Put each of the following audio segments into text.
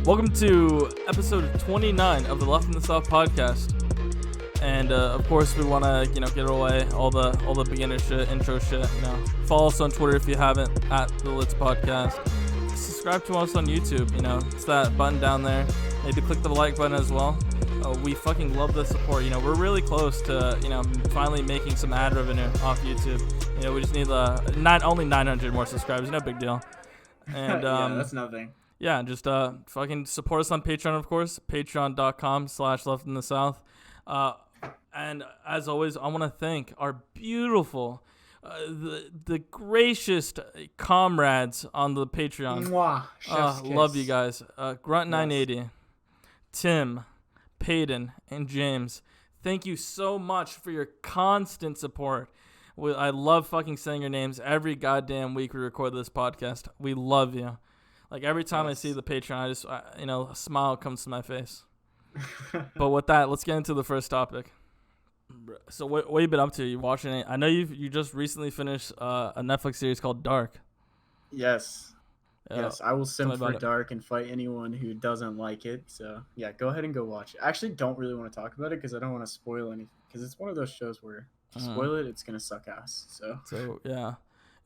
Welcome to episode 29 of the Left in the South podcast, and of course we want to get away all the beginner shit, intro shit. Follow us on Twitter if you haven't at the Litz Podcast. Subscribe to us on YouTube. It's that button down there. Maybe click the like button as well. We fucking love the support. We're really close to finally making some ad revenue off YouTube. We just need only 900 more subscribers. No big deal. And yeah, that's nothing. Yeah, just fucking support us on Patreon, of course. Patreon.com/leftinthesouth. And as always, I want to thank our beautiful, the gracious comrades on the Patreon. Mwah, love you guys. Grunt980, Tim, Peyton, and James. Thank you so much for your constant support. I love fucking saying your names every goddamn week we record this podcast. We love you. Like, every time I see the Patreon, a smile comes to my face. But with that, let's get into the first topic. So what have you been up to? You watching it? I know you just recently finished a Netflix series called Dark. Yes. Yes, I will simp for Dark and fight anyone who doesn't like it. So, yeah, go ahead and go watch it. I actually don't really want to talk about it because I don't want to spoil anything. Because it's one of those shows where if you spoil it, it's going to suck ass. So yeah.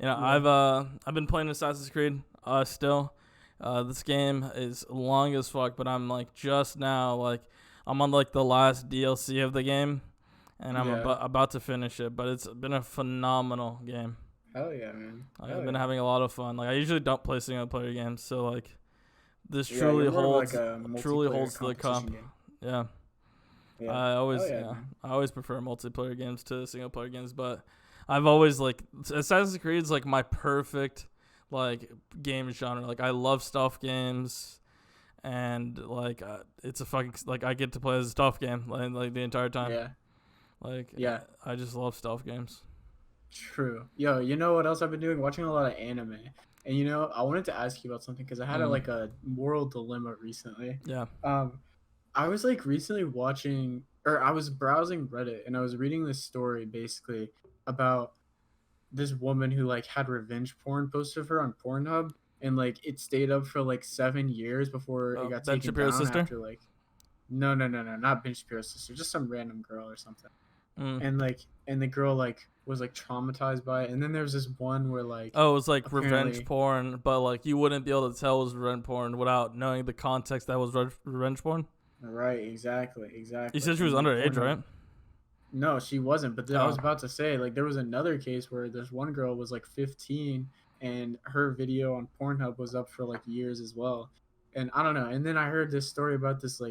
I've been playing Assassin's Creed still. This game is long as fuck, but I'm just now I'm on the last DLC of the game, and I'm about to finish it. But it's been a phenomenal game. Hell yeah, man! I've been having a lot of fun. I usually don't play single player games, so this truly holds to the cup. Yeah. I always prefer multiplayer games to single player games, but I've always Assassin's Creed is my perfect game genre. I love stealth games, and it's a fucking I get to play as a stealth game the entire time. I just love stealth games. True. Yo, you know what else I've been doing? Watching a lot of anime. And I wanted to ask you about something because I had a moral dilemma recently. Yeah. I was recently watching, or I was browsing Reddit, and I was reading this story basically about this woman who had revenge porn posted of her on Pornhub, and it stayed up for 7 years before it got Ben taken Shapiro's down sister? after no, not Ben Shapiro's sister, just some random girl or something. And the girl was traumatized by it, and then there was this one where it was revenge porn, but you wouldn't be able to tell it was revenge porn without knowing the context that was revenge porn. Right, exactly. You said she was underage, right? No, she wasn't. But I was about to say, there was another case where this one girl was 15, and her video on Pornhub was up for years as well. And I don't know. And then I heard this story about this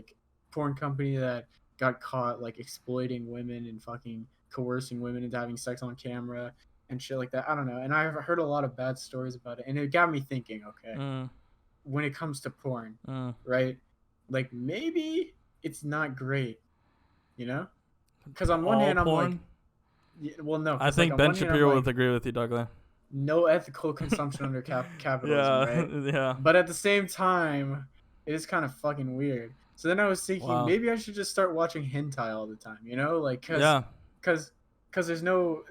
porn company that got caught exploiting women and fucking coercing women into having sex on camera and shit like that. I don't know. And I've heard a lot of bad stories about it, and it got me thinking. Okay, when it comes to porn, right? Maybe it's not great, Because on one hand, I'm porn? no. I think Ben Shapiro would agree with you, Douglas. No ethical consumption under capitalism, right? Yeah. But at the same time, it is kind of fucking weird. So then I was thinking, maybe I should just start watching hentai all the time, Because there's no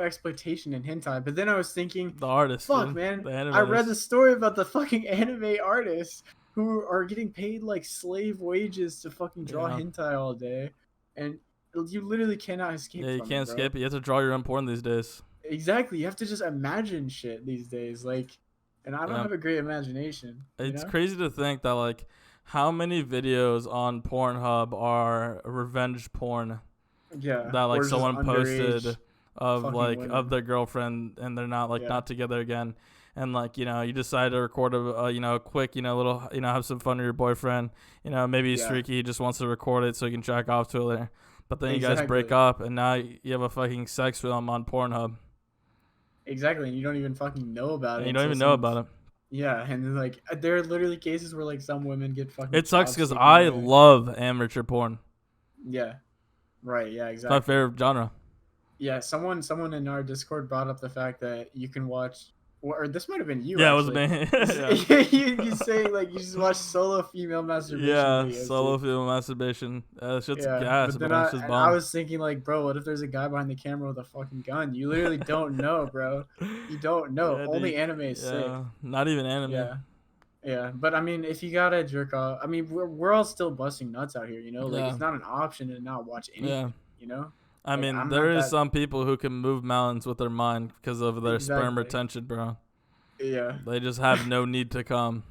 exploitation in hentai. But then I was thinking, the artist, fuck, man. I read the story about the fucking anime artists who are getting paid slave wages to fucking draw hentai all day, and you literally cannot escape. Yeah, you can't escape it. You have to draw your own porn these days. Exactly, you have to just imagine shit these days, and I don't have a great imagination. It's crazy to think that how many videos on Pornhub are revenge porn. Yeah, that someone posted of women. of their girlfriend, and they're not not together again. And you decide to record a quick little have some fun with your boyfriend. Maybe he's freaky, he just wants to record it so he can jack off to it later. But then you guys break up, and now you have a fucking sex film on Pornhub. Exactly, and you don't even fucking know about it. You don't even know about it. Yeah, and there are literally cases where some women get fucking. It sucks because I love amateur porn. Yeah, right. Yeah, exactly. It's my favorite genre. Yeah, someone in our Discord brought up the fact that you can watch or this might have been you. Yeah, actually. it was me. You say like you just watch solo female masturbation Yeah, videos. solo Dude. female masturbation. Shit's Yeah, gas, but then but it's just I bomb. was thinking like, bro, what if there's a guy behind the camera with a fucking gun? You literally don't know, bro. You don't know. Yeah, Only dude. anime is sick. Yeah, not even anime. Yeah. Yeah, but I mean, if you gotta jerk off, I mean, we're all still busting nuts out here, you know. Like Yeah. it's not an option to not watch anything, Yeah. you know. I Like, mean, I'm there not is that some people who can move mountains with their mind because of their sperm exactly. retention, bro. Yeah. They just have no need to come.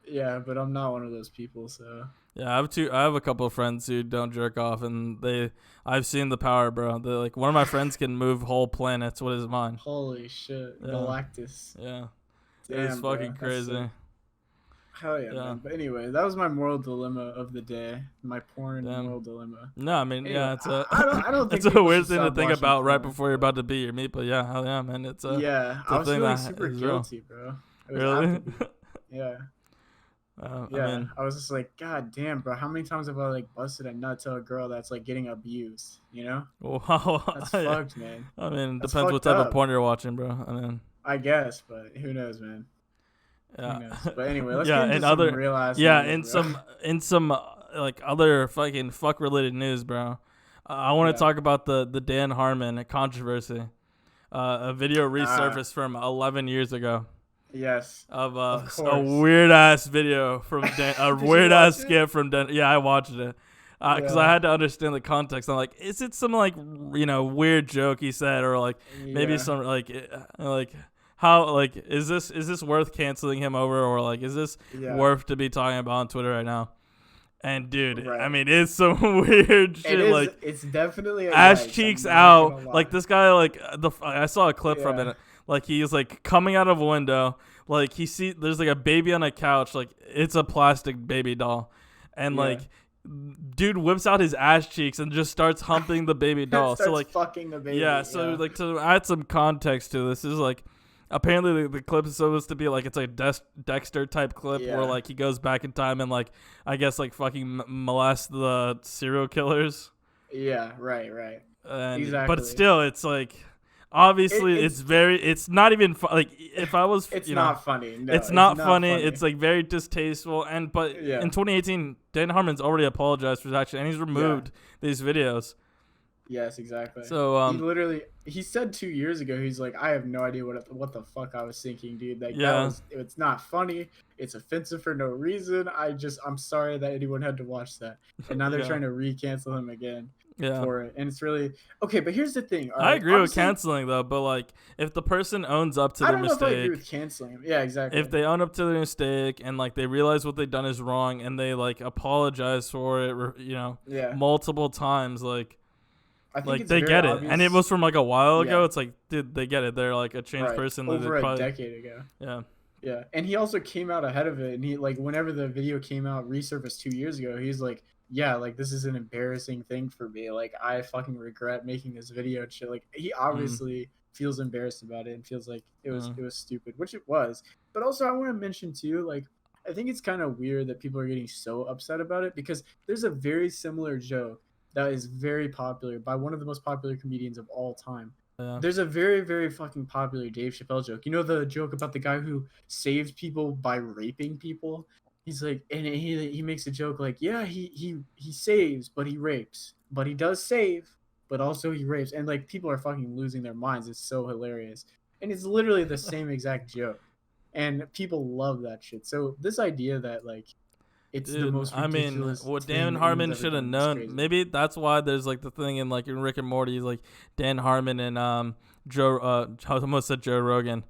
Yeah, but I'm not one of those people, so. Yeah, I have a couple of friends who don't jerk off, and I've seen the power, bro. They like one of my friends can move whole planets with his mind. Holy shit, Yeah. Galactus. Yeah, Damn, it's fucking bro. That's crazy. sick. Hell yeah, man. But anyway, that was my moral dilemma of the day. My porn moral dilemma. No, I mean, Anyway, yeah, it's a I don't think it's a people weird should thing to stop think watching about right porn, before you're but- about to beat your meat. But yeah, hell yeah, man, it's a yeah. it's a I was thing feeling that super is real. guilty, bro. It was Really? after the- yeah. Yeah, I mean, I was just like, God damn, bro, how many times have I like busted a nut to a girl that's like getting abused? You know, wow. that's Yeah. fucked, man. I mean, That's depends what fucked type up. of porn you're watching, bro. I mean, I guess, but who knows, man? Who yeah. knows? But anyway, let's Yeah, get into and some other- real ass. Yeah, news, in some like other fucking fuck related news, bro. I want to Yeah. talk about the Dan Harmon controversy. A video resurfaced from 11 years ago Yes. of a course. weird ass video from Dan, a Did you weird ass watch it? skit from Dan. Yeah, I watched it. Because I Yeah. had to understand the context. I'm like, is it some like weird joke he said, or like maybe Yeah. some like how like is this worth canceling him over, or like is this Yeah. worth to be talking about on Twitter right now? And dude, Right. I mean, it's some weird shit. It is. Like It's definitely a ass yikes, cheeks I'm not gonna out. lie. Like this guy, like I saw a clip from Yeah. it. Like he's like coming out of a window. Like there's like a baby on a couch. Like it's a plastic baby doll, and Yeah. like dude whips out his ass cheeks and just starts humping the baby doll. So Starts like fucking the baby. yeah. So like to add some context to this is like. Apparently the clip is supposed to be like it's a Dexter type clip Yeah. where like he goes back in time and like I guess like fucking molest the serial killers. Yeah. Right. And, Exactly. But still, it's like obviously it's not even like if I was It's you not know, funny. No, it's not funny. It's like very distasteful. And but Yeah. in 2018, Dan Harmon's already apologized for his action and he's removed these videos. Yes, exactly. So he said 2 years ago, he's like, I have no idea what the fuck I was thinking, dude. Like Yeah. it's not funny. It's offensive for no reason. I'm sorry that anyone had to watch that. And now they're Yeah. trying to re-cancel him again yeah. for it. And it's really okay, but here's the thing. all I right, agree with obviously, canceling though, but like if the person owns up to I their don't know if I agree mistake, with canceling him. Yeah, exactly. if they own up to their mistake and like they realize what they've done is wrong and they like apologize for it, yeah. multiple times, like I think like it's they very get it, obvious. and it was from like a while ago. Yeah. It's like, dude, they get it. They're like a changed Right, person. over they a probably, decade ago. yeah, Yeah, and he also came out ahead of it, and he like whenever the video came out, resurfaced 2 years ago, he's like, yeah, like this is an embarrassing thing for me. Like I fucking regret making this video and shit. Like he obviously feels embarrassed about it and feels like it was stupid, which it was. But also I want to mention too, like I think it's kind of weird that people are getting so upset about it because there's a very similar joke that is very popular by one of the most popular comedians of all time. yeah. There's a very, very fucking popular Dave Chappelle joke. You know the joke about the guy who saves people by raping people? He's like, and he makes a joke like, yeah, he saves, but he rapes. But he does save, but also he rapes. And like people are fucking losing their minds. It's so hilarious. And it's literally the same exact joke. And people love that shit. So this idea that like it's the Dude, most I mean, ridiculous what thing Dan that Harmon anyone's should ever have done is known. crazy. Maybe that's why there's like the thing in like in Rick and Morty, is like Dan Harmon and Joe. I almost said Joe Rogan.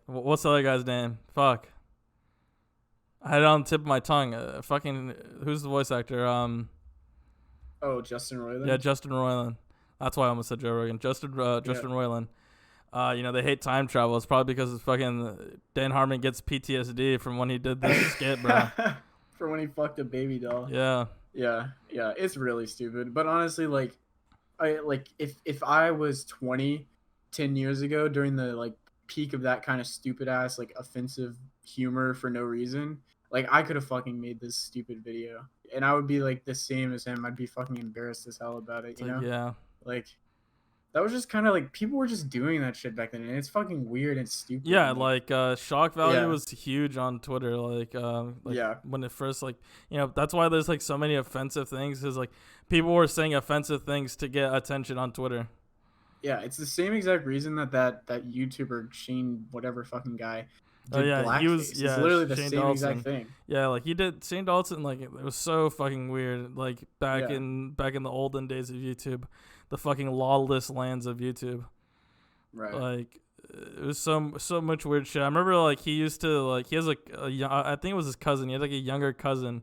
What's the other guy's name? Fuck. I had it on the tip of my tongue. Fucking who's the voice actor? Oh, Justin Roiland? Yeah, Justin Roiland. That's why I almost said Joe Rogan. Justin Roiland. They hate time travel. It's probably because it's fucking Dan Harmon gets PTSD from when he did this skit, bro. For when he fucked a baby doll. Yeah. Yeah, it's really stupid. But honestly, like, if I was 20, 10 years ago during the like peak of that kind of stupid ass like offensive humor for no reason, like I could have fucking made this stupid video, and I would be like the same as him. I'd be fucking embarrassed as hell about it, you know? Yeah. Like, that was just kind of like people were just doing that shit back then, and it's fucking weird and stupid. Yeah, and, like shock value Yeah. was huge on Twitter. Like Yeah. when it first that's why there's like so many offensive things. Is like people were saying offensive things to get attention on Twitter. Yeah, it's the same exact reason that YouTuber Shane whatever fucking guy Oh did yeah, blackface. he was It's literally the Shane same Dawson. exact thing. Yeah, like he did Shane Dawson. Like it was so fucking weird. Like back Yeah. in the olden days of YouTube, the fucking lawless lands of YouTube. Right. Like it was so much weird shit. I remember like he used to like he has like I think it was his cousin. He had like a younger cousin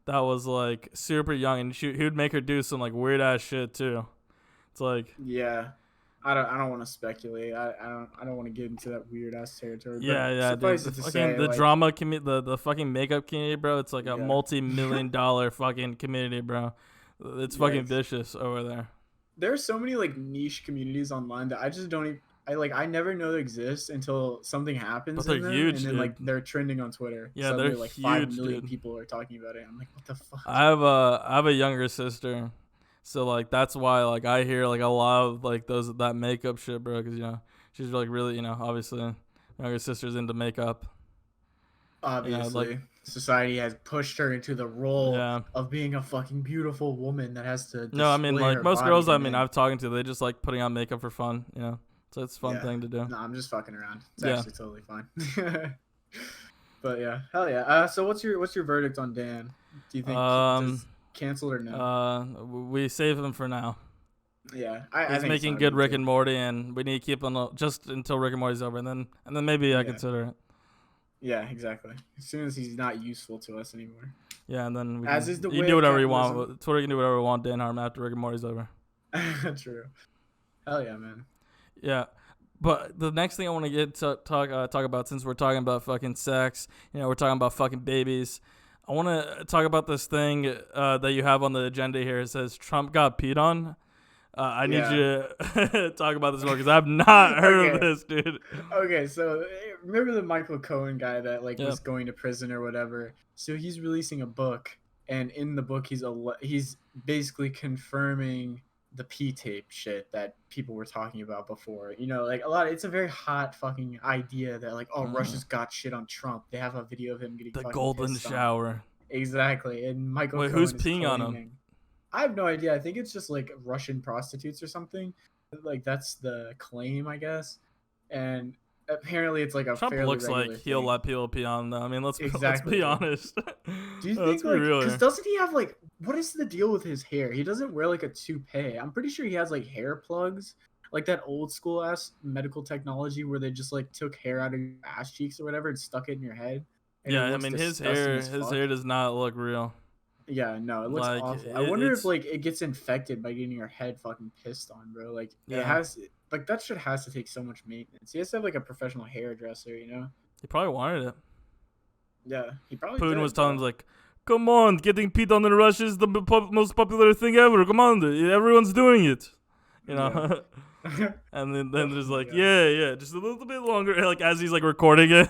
that was like super young, and he would make her do some like weird ass shit too. It's like Yeah. I don't want to speculate. I don't want to get into that weird ass territory. But yeah, dude. suffice The it to fucking say, the like, drama the fucking makeup community, bro. It's like a Yeah. multi-million-dollar fucking community, bro. It's Yeah, fucking it's- vicious over there. There are so many like niche communities online that I just don't even. I never know they exist until something happens. But they're in them, huge, and then dude. like they're trending on Twitter. Yeah, Suddenly, they're like huge, 5 million dude. people are talking about it. I'm like, what the fuck? I have a younger sister, so like that's why like I hear like a lot of like that makeup shit, bro. Because she's like really obviously my younger sister's into makeup. Obviously, society has pushed her into the role Yeah. of being a fucking beautiful woman that has to. No, I mean display like her most body girls to I've men. talking to, they just like putting on makeup for fun, So it's a fun Yeah. thing to do. No, I'm just fucking around. It's Yeah. actually totally fine. But yeah, hell yeah. So what's your verdict on Dan? Do you think just canceled or no? We save him for now. Yeah, He's I think it's making time good to Rick do. and Morty, and we need to keep him just until Rick and Morty's over, and then maybe I Yeah. consider it. Yeah, exactly. As soon as he's not useful to us anymore. Yeah, and then As is the you way do of whatever you capitalism. want. Twitter can do whatever you want. Dan Harmon after Rick and Morty's over. True. Hell yeah, man. Yeah, but the next thing I want to get to talk about, since we're talking about fucking sex, we're talking about fucking babies. I want to talk about this thing that you have on the agenda here. It says Trump got peed on. I need you to talk about this more because I've not heard of this, dude. Okay, so remember the Michael Cohen guy that Yeah. was going to prison or whatever? So he's releasing a book, and in the book he's basically confirming the P-tape shit that people were talking about before. Like it's a very hot fucking idea that like, oh, Russia's got shit on Trump. They have a video of him getting The fucking golden pissed on. shower. Exactly, and Michael. Wait, Cohen who's is peeing on him? claiming- I have no idea. I think it's just like Russian prostitutes or something. Like that's the claim, I guess. And apparently, it's like a Trump fairly looks like regular he'll thing. let people pee on them. I mean, let's Exactly. be honest. Do you Let's think be like real because here. doesn't he have like what is the deal with his hair? He doesn't wear like a toupee. I'm pretty sure he has like hair plugs, like that old school ass medical technology where they just like took hair out of your ass cheeks or whatever and stuck it in your head. And it Yeah, I looks mean his disgusting hair as fuck. does not look real. Yeah, no, it looks Like, awful. I wonder if like it gets infected by getting your head fucking pissed on, bro. Like Yeah. it has, like that shit has to take so much maintenance. He has to have like a professional hairdresser, He probably wanted it. Yeah, he probably. Putin did, was telling him bro. like, "Come on, getting peed on in Russia is the most popular thing ever. Come on, everyone's doing it." And then there's like, yeah, just a little bit longer, like as he's like recording it.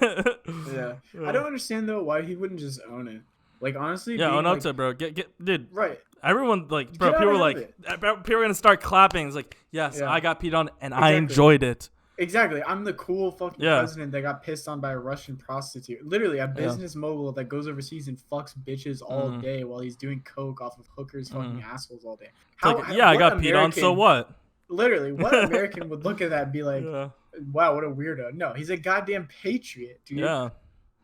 Yeah, I don't understand though why he wouldn't just own it. Like honestly, Yeah, being, own up like, to it, bro. Get, dude. right. Everyone like, bro. Get People were out like, of people were gonna start clapping. It's like, yes, Yeah. I got peed on and I Exactly. enjoyed it. Exactly. I'm the cool fucking Yeah. president that got pissed on by a Russian prostitute. Literally, a business mogul that goes overseas and fucks bitches all Mhm. day while he's doing coke off of hookers' fucking assholes all day. It's like, yeah, I got peed on. So what? Literally, what American would look at that and be like, Yeah. wow, what a weirdo. No, he's a goddamn patriot, dude. Yeah.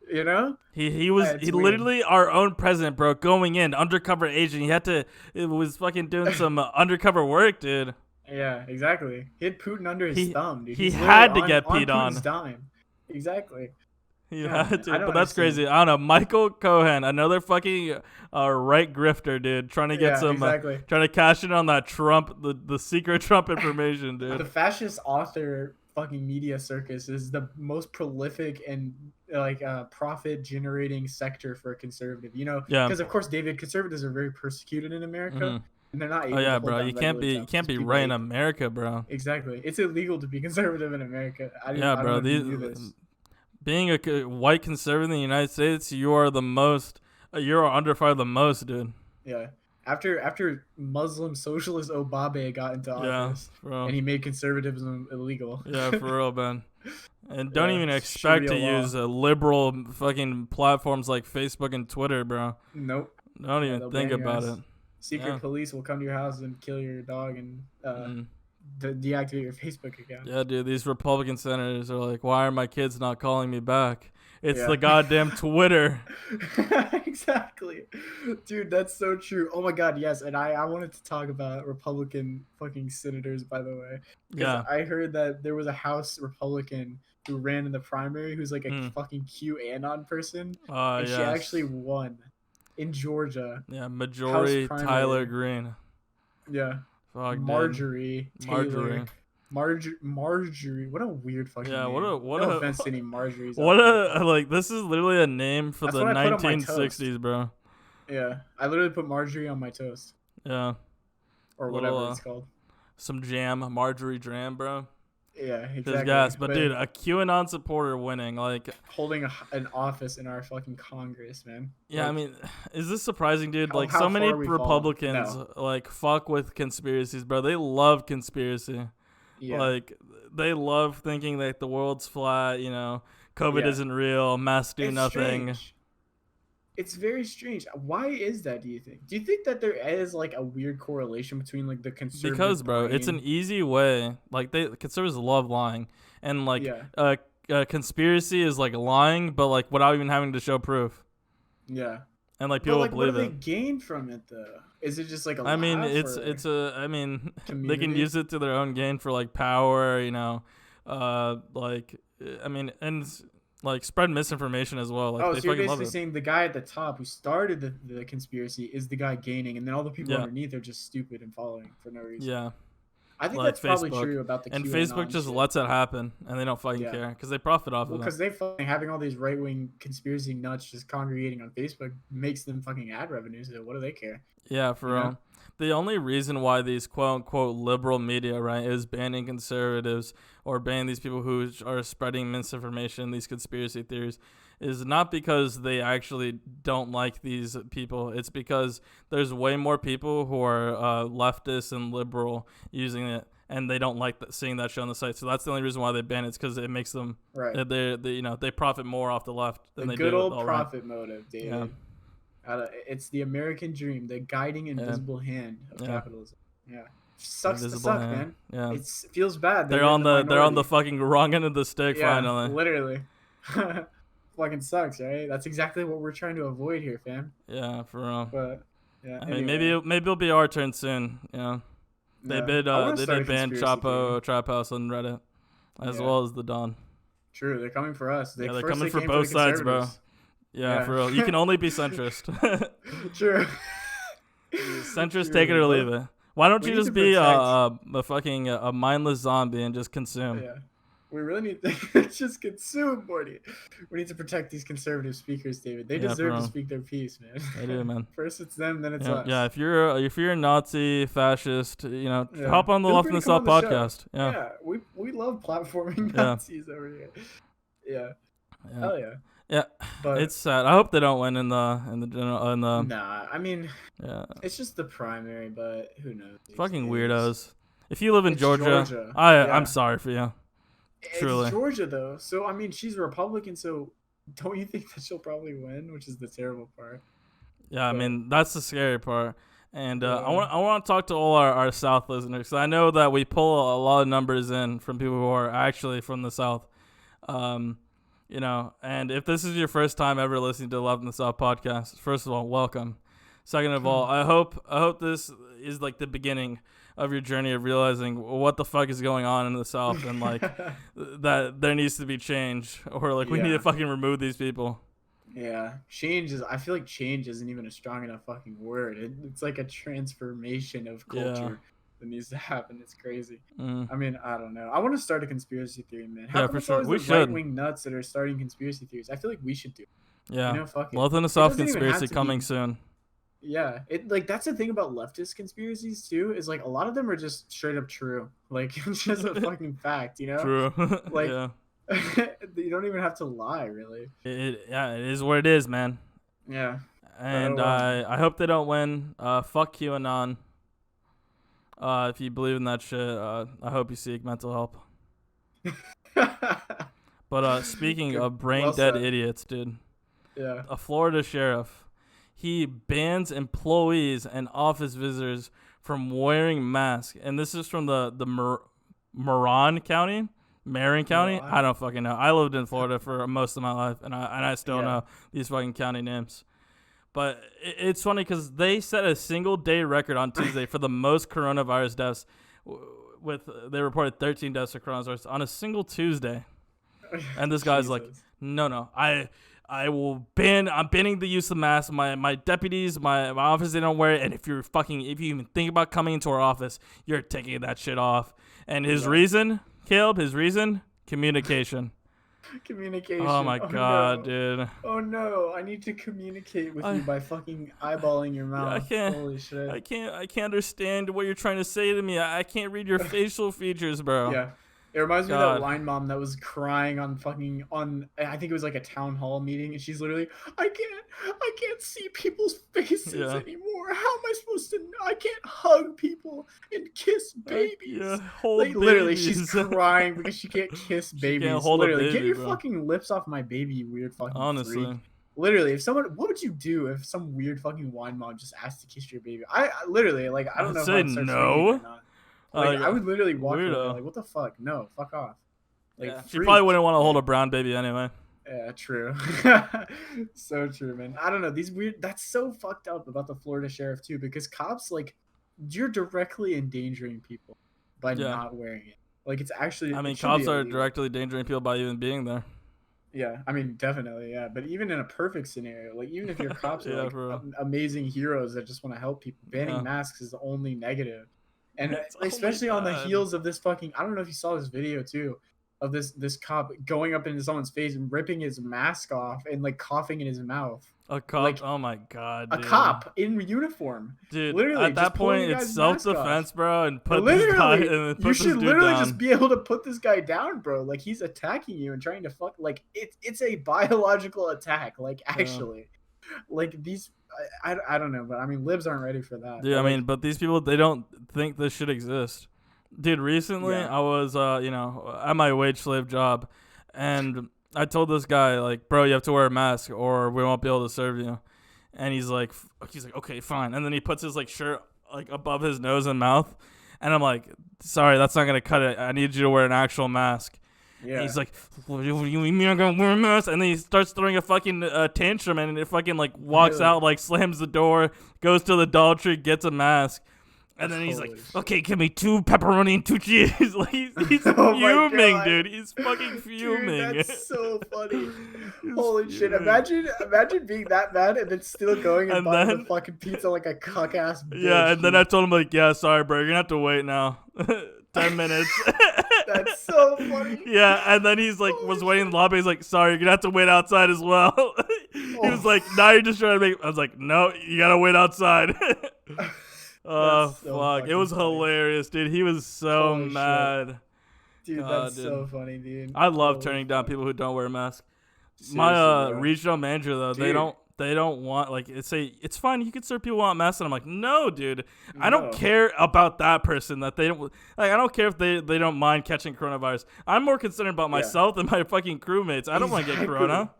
You know? He was it's he weird. literally our own president, bro. Going in undercover agent. It was fucking doing some undercover work, dude. Yeah, exactly. He had Putin under his thumb, dude. he He's had literally to get peed on. Putin's dime. Exactly. You Yeah, had to, I don't but that's understand. crazy. I don't know. Michael Cohen, another fucking right grifter, dude, trying to get Yeah, some, exactly. trying to cash in on that Trump, the secret Trump information, The dude. fascist author fucking media circus is the most prolific and like profit generating sector for a conservative. Yeah. Because of course, David, conservatives are very persecuted in America, Mhm. and they're not. Able Oh yeah, to hold bro. down You can't regular be jobs be because people right in hate- America, bro. Exactly, it's illegal to be conservative in America. I Yeah, don't bro. know if you knew this. Being a white conservative in the United States, you are the most. You are under fire the most, dude. Yeah. After Muslim socialist Obabe got into office and he made conservatism illegal. Yeah, for real, man. And don't even expect to use liberal fucking platforms like Facebook and Twitter, bro. Nope. Don't even think about it. Secret police will come to your house and kill your dog and deactivate your Facebook account. Yeah, dude. These Republican senators are like, why are my kids not calling me back? It's the goddamn Twitter. Exactly. Dude, that's so true. Oh my god, yes. And I wanted to talk about Republican fucking senators, by the way. Because I heard that there was a House Republican who ran in the primary who's like a fucking QAnon person. And she actually won in Georgia. Yeah, Majority Tyler Green. Yeah. Fuck, Marjorie Marjorie. Marjorie. What a weird fucking name. What no a offense to any Marjories. This is literally a name for the 1960s, bro. Yeah, I literally put Marjorie on my toast. Yeah. Or whatever it's called. Some jam, Marjorie Dram, bro. Yeah, exactly. Gas. But dude, a QAnon supporter winning, like holding an office in our fucking Congress, man. Yeah, like, I mean, is this surprising, dude? Like, so many Republicans like fuck with conspiracies, bro. They love conspiracy. Yeah. Like, they love thinking that the world's flat. You know, COVID isn't real. Masks do nothing. Strange. It's very strange. Why is that, do you think? Do you think that there is, like, a weird correlation between, like, the conservative Because, bro, it's an easy way. Like, conservatives love lying. And, like, conspiracy is, like, lying, but, like, without even having to show proof. Yeah. And, like, people believe it. What do they gain from it, though? Is it just, like, a I mean, they can use it to their own gain for, like, power, you know. Like, spread misinformation as well. Like, so you're basically saying the guy at the top who started the conspiracy is the guy gaining, and then all the people underneath are just stupid and following for no reason. Yeah. I think that's probably true about the QAnon. And Facebook just lets it happen, and they don't fucking care because they profit off of it. Because they fucking having all these right-wing conspiracy nuts just congregating on Facebook makes them fucking ad revenues. So what do they care? Yeah, for real. The only reason why these quote-unquote liberal media, right, is banning conservatives or banning these people who are spreading misinformation, these conspiracy theories, is not because they actually don't like these people. It's because there's way more people who are leftist and liberal using it, and they don't like seeing that show on the site. So that's the only reason why they ban it. It's because it makes them they profit more off the left than they do. The good old profit motive, David. Yeah. It's the American dream, the guiding invisible hand of capitalism. Yeah, sucks to suck, man. Yeah, it feels bad. They're on the fucking wrong end of the stick. Finally, literally, fucking sucks, right? That's exactly what we're trying to avoid here, fam. Yeah, for real. But yeah, I mean, maybe it'll be our turn soon. You know, they did ban Chapo Trap House on Reddit, as well as the Don. True, they're coming for us. They're coming for both sides, bro. Yeah, for real. You can only be centrist. True. Centrist, take it or leave it. Why don't you just be a fucking mindless zombie and just consume? Yeah. We really need to just consume, Morty. We need to protect these conservative speakers, David. They deserve to speak their piece, man. They do, man. First it's them, then it's us. Yeah, if you're a Nazi, fascist, you know, hop on the Left in the South podcast. Yeah, we love platforming Nazis over here. Yeah. Hell yeah. Yeah, but it's sad. I hope they don't win in the general. Nah, I mean, it's just the primary, but who knows? Fucking weirdos. If you live in Georgia, I'm sorry for you. Truly. It's Georgia though, so I mean, she's a Republican, so don't you think that she'll probably win? Which is the terrible part. Yeah, I mean that's the scary part. And I want to talk to all our South listeners, because I know that we pull a lot of numbers in from people who are actually from the South. You know, and if this is your first time ever listening to the Left in the South podcast, first of all, welcome. Second of all, I hope this is like the beginning of your journey of realizing what the fuck is going on in the South, and like that there needs to be change, or like we need to fucking remove these people. Yeah, I feel like change isn't even a strong enough fucking word. It's like a transformation of culture. That needs to happen. It's crazy. I mean, I don't know. I want to start a conspiracy theory, man. How for sure. We should. Right-wing nuts that are starting conspiracy theories. I feel like we should do it. Yeah. You know, fuck it. Left in the South conspiracy coming soon. Yeah. That's the thing about leftist conspiracies too, is like a lot of them are just straight up true. Like it's just a fucking fact, you know? True. Like you don't even have to lie, really. It is what it is, man. Yeah. And I hope they don't win. Fuck QAnon. If you believe in that shit, I hope you seek mental help. But speaking of brain dead idiots, dude. Yeah. A Florida sheriff, he bans employees and office visitors from wearing masks. And this is from the Marin County. I don't fucking know. I lived in Florida for most of my life, and I still know these fucking county names. But it's funny because they set a single day record on Tuesday for the most coronavirus deaths. They reported 13 deaths of coronavirus on a single Tuesday. And this guy's like, no, I'm banning the use of masks. My deputies, my office, they don't wear it. And if you even think about coming into our office, you're taking that shit off. And his reason, Caleb, communication. Communication. Oh my god, dude. Oh no, I need to communicate with you by fucking eyeballing your mouth. I can't. Holy shit. I can't understand what you're trying to say to me. I can't read your facial features, bro. Yeah. It reminds me of that line mom that was crying on I think it was like a town hall meeting, and she's literally, I can't see people's faces anymore. How am I supposed to I can't hug people and kiss babies. Hold literally babies. She's crying because she can't kiss babies. Can't hold literally, a baby, get your bro. fucking lips off my baby, you weird fucking Honestly. freak. Literally, what would you do if some weird fucking wine mom just asked to kiss your baby? I literally, like, I don't know if I'd start no. or not. Like, I would literally walk over like, what the fuck? No, fuck off. Like, she probably wouldn't want to hold a brown baby anyway. Yeah, true. So true, man. I don't know. That's so fucked up about the Florida sheriff too, because cops, like, you're directly endangering people by not wearing it. Like, it's actually. I mean, cops are directly endangering people by even being there. Yeah, I mean, definitely, yeah. But even in a perfect scenario, like, even if your cops are like amazing heroes that just want to help people, banning masks is the only negative. And especially on the heels of this fucking, I don't know if you saw this video too, of this cop going up into someone's face and ripping his mask off and like coughing in his mouth. A cop? Like, oh my god, dude. A cop in uniform. Dude, literally, at that point, it's self-defense, bro, and put this guy and you should literally just be able to put this guy down, bro. Like, he's attacking you and trying to fuck. Like, it's a biological attack. Like, actually, like these. I don't know, but I mean, libs aren't ready for that. Dude, I mean, but these people, they don't think this should exist. Dude, recently I was, at my wage slave job, and I told this guy, like, bro, you have to wear a mask or we won't be able to serve you. And he's like, okay, fine. And then he puts his like shirt like above his nose and mouth, and I'm like, sorry, that's not gonna cut it. I need you to wear an actual mask. Yeah. And he's like, what do you mean I'm gonna wear a mask? And then he starts throwing a fucking tantrum, and it fucking like walks out, like slams the door, goes to the Dollar Tree, gets a mask. And then he's like, okay, give me 2 pepperoni and 2 cheese. Like, he's fuming, dude. He's fucking fuming. Dude, that's so funny. Holy shit. Imagine being that mad and then still going and buying the fucking pizza like a cuck-ass bitch. Yeah, and then I told him, like, yeah, sorry, bro. You're going to have to wait now. 10 minutes. That's so funny. Yeah, and then he's like, was waiting in the lobby. He's like, sorry, you're going to have to wait outside as well. He was like, now you're just trying to make. I was like, no, you got to wait outside. Oh, fuck. It was hilarious, dude. He was so mad. Dude, that's so funny, dude. I love turning down people who don't wear masks. My regional manager, though, dude. they don't want, like, it's fine, you can serve people who want masks. And I'm like, no, dude. I don't care about that person that they don't, like, I don't care if they don't mind catching coronavirus. I'm more concerned about myself and my fucking crewmates. I don't want to get corona.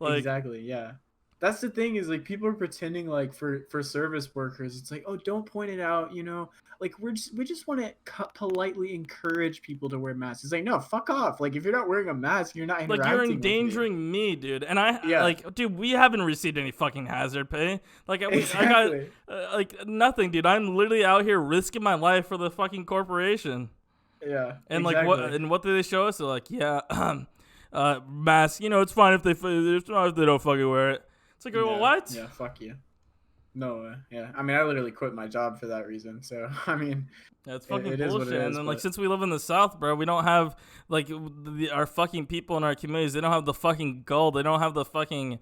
Like, exactly, yeah. That's the thing is, like, people are pretending, like, for service workers, it's like, oh, don't point it out, you know, like, we just want to politely encourage people to wear masks. It's like, no, fuck off. Like, if you're not wearing a mask, you're not interacting. Like, you're endangering me, dude. And like, dude, we haven't received any fucking hazard pay. Like, I got like nothing, dude. I'm literally out here risking my life for the fucking corporation. Yeah. And what do they show us? They're like, yeah, mask. You know, it's fine if they don't fucking wear it. It's like, well, what? Yeah, fuck you. No, yeah. I mean, I literally quit my job for that reason. So, I mean, that's fucking bullshit. And then, like, since we live in the South, bro, we don't have, like, our fucking people in our communities. They don't have the fucking gall. They don't have the fucking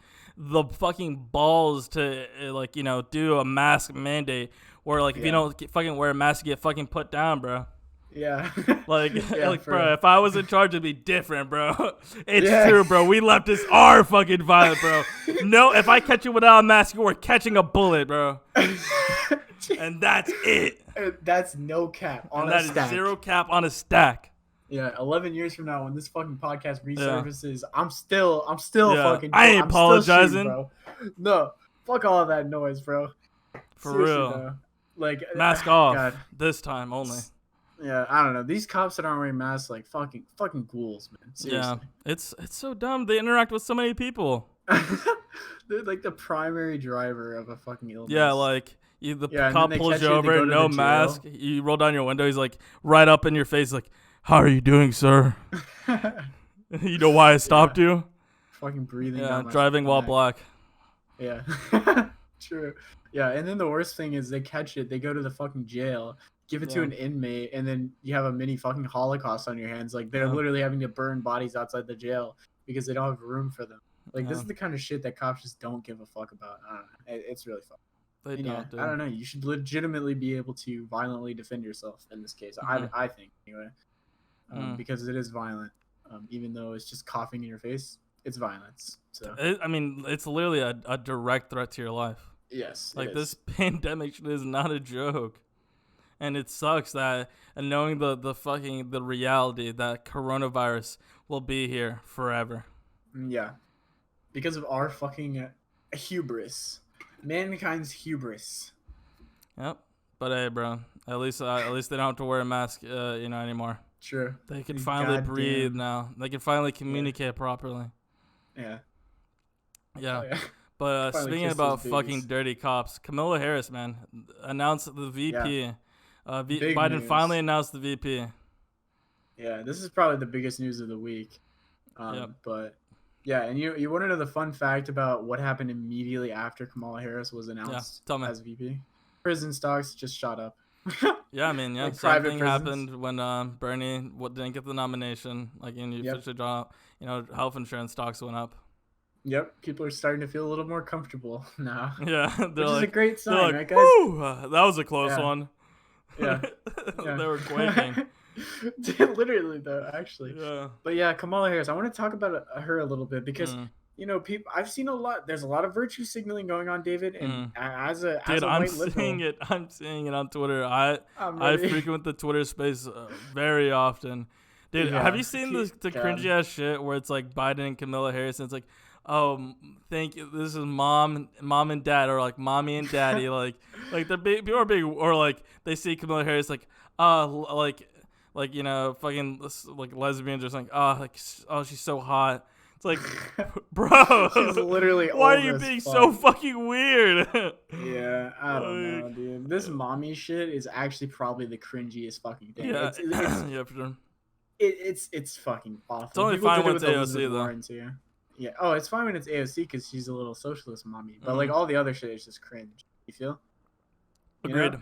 balls to, like, you know, do a mask mandate. Or, like, if you don't fucking wear a mask, you get fucking put down, bro. Yeah. Like, Yeah, like, bro, if I was in charge, it'd be different, bro. It's true, bro. We leftists are fucking violent, bro. No, if I catch you without a mask, you are catching a bullet, bro. And that's it. That's no cap on and a that stack. Is zero cap on a stack. Yeah, 11 years from now, when this fucking podcast resurfaces, I'm still fucking. I ain't I'm apologizing, still shooting, bro. No, fuck all of that noise, bro. For Seriously, real. though. Like, mask off. God. This time only. Yeah, I don't know. These cops that aren't wearing masks, like fucking ghouls, man. Seriously. Yeah, it's so dumb. They interact with so many people. They're like the primary driver of a fucking illness. Yeah, like the cop pulls you over, over, no mask. You roll down your window. He's like right up in your face, like, "How are you doing, sir?" You know why I stopped you? Fucking breathing. Yeah, driving while black. Yeah, true. Yeah, and then the worst thing is they catch it. They go to the fucking jail, give it to an inmate, and then you have a mini fucking Holocaust on your hands. Like they're literally having to burn bodies outside the jail because they don't have room for them. Like this is the kind of shit that cops just don't give a fuck about. I don't know. It's really fun. They don't. I don't know. You should legitimately be able to violently defend yourself in this case. I think anyway, because it is violent. Even though it's just coughing in your face, it's violence. So I mean, it's literally a direct threat to your life. Yes. Like this pandemic shit is not a joke. And it sucks that, and knowing the reality that coronavirus will be here forever. Yeah. Because of our fucking hubris. Mankind's hubris. Yep. But hey, bro, at least they don't have to wear a mask, anymore. True. They can finally breathe now. They can finally communicate properly. Yeah. Yeah. Oh, yeah. But speaking about fucking dirty cops, Kamala Harris, man, announced the VP. Yeah. Biden news. finally announced the VP. Yeah, this is probably the biggest news of the week. But yeah, and you want to know the fun fact about what happened immediately after Kamala Harris was announced as VP? Prison stocks just shot up. Yeah, I mean, like same thing happened when Bernie didn't get the nomination. Like, and you officially draw, health insurance stocks went up. Yep, people are starting to feel a little more comfortable now. Yeah, which is a great sign, right, guys? Woo! That was a close one. Yeah. They were quaking. Literally, though, actually. Yeah. But yeah, Kamala Harris, I want to talk about her a little bit because people. I've seen a lot. There's a lot of virtue signaling going on, David. And as a I'm seeing it. I'm seeing it on Twitter. I frequent the Twitter space very often. Dude, have you seen the cringy ass shit where it's like Biden and Kamala Harris and it's like, oh, thank you. This is mom and dad, or like mommy and daddy, like the big people are big, or like they see Kamala Harris like fucking like lesbians or something. She's so hot. It's like, bro, she's literally. Why are you being so fucking weird? Yeah, I don't know, dude. This mommy shit is actually probably the cringiest fucking thing. Yeah, yeah, for sure. It's fucking awful. It's only fine when it's AOC though. Yeah. Oh, it's fine when it's AOC because she's a little socialist mommy. But like all the other shit is just cringe. You feel? Agreed.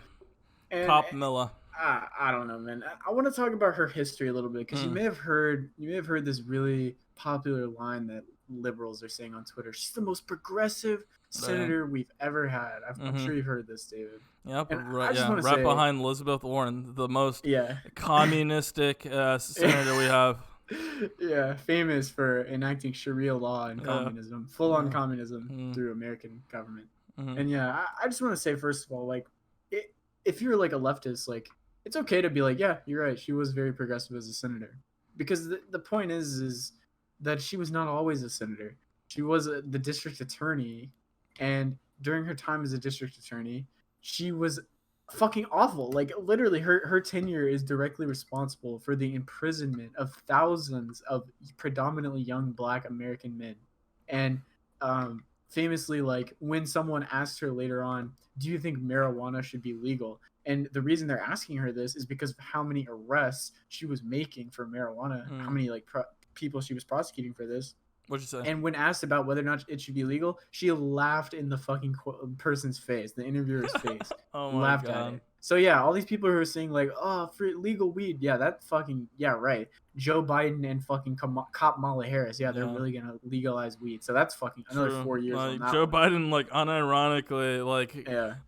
Cop Milla. I don't know, man. I want to talk about her history a little bit because you may have heard this really popular line that liberals are saying on Twitter. She's the most progressive senator we've ever had. I'm sure you've heard this, David. Yep. Right behind Elizabeth Warren, the most communistic senator we have. Yeah, famous for enacting Sharia law and communism, full-on communism through American government. And I just want to say, first of all, like, if you're like a leftist, like, it's okay to be like, yeah, you're right, she was very progressive as a senator, because the point is that she was not always a senator. She was the district attorney, and during her time as a district attorney, she was fucking awful. Like, literally her tenure is directly responsible for the imprisonment of thousands of predominantly young black American men. And famously, like, when someone asked her later on, do you think marijuana should be legal, and the reason they're asking her this is because of how many arrests she was making for marijuana, how many like people she was prosecuting for this. What'd you say? And when asked about whether or not it should be legal, she laughed in the fucking person's face, the interviewer's face. Oh my laughed God. at it. So yeah, all these people who are saying like, oh, for legal weed, yeah, that fucking, yeah, right. Joe Biden and fucking Kamala Harris, yeah, they're really gonna legalize weed. So that's fucking another 4 years. Like, on that Joe one. Biden, like, unironically,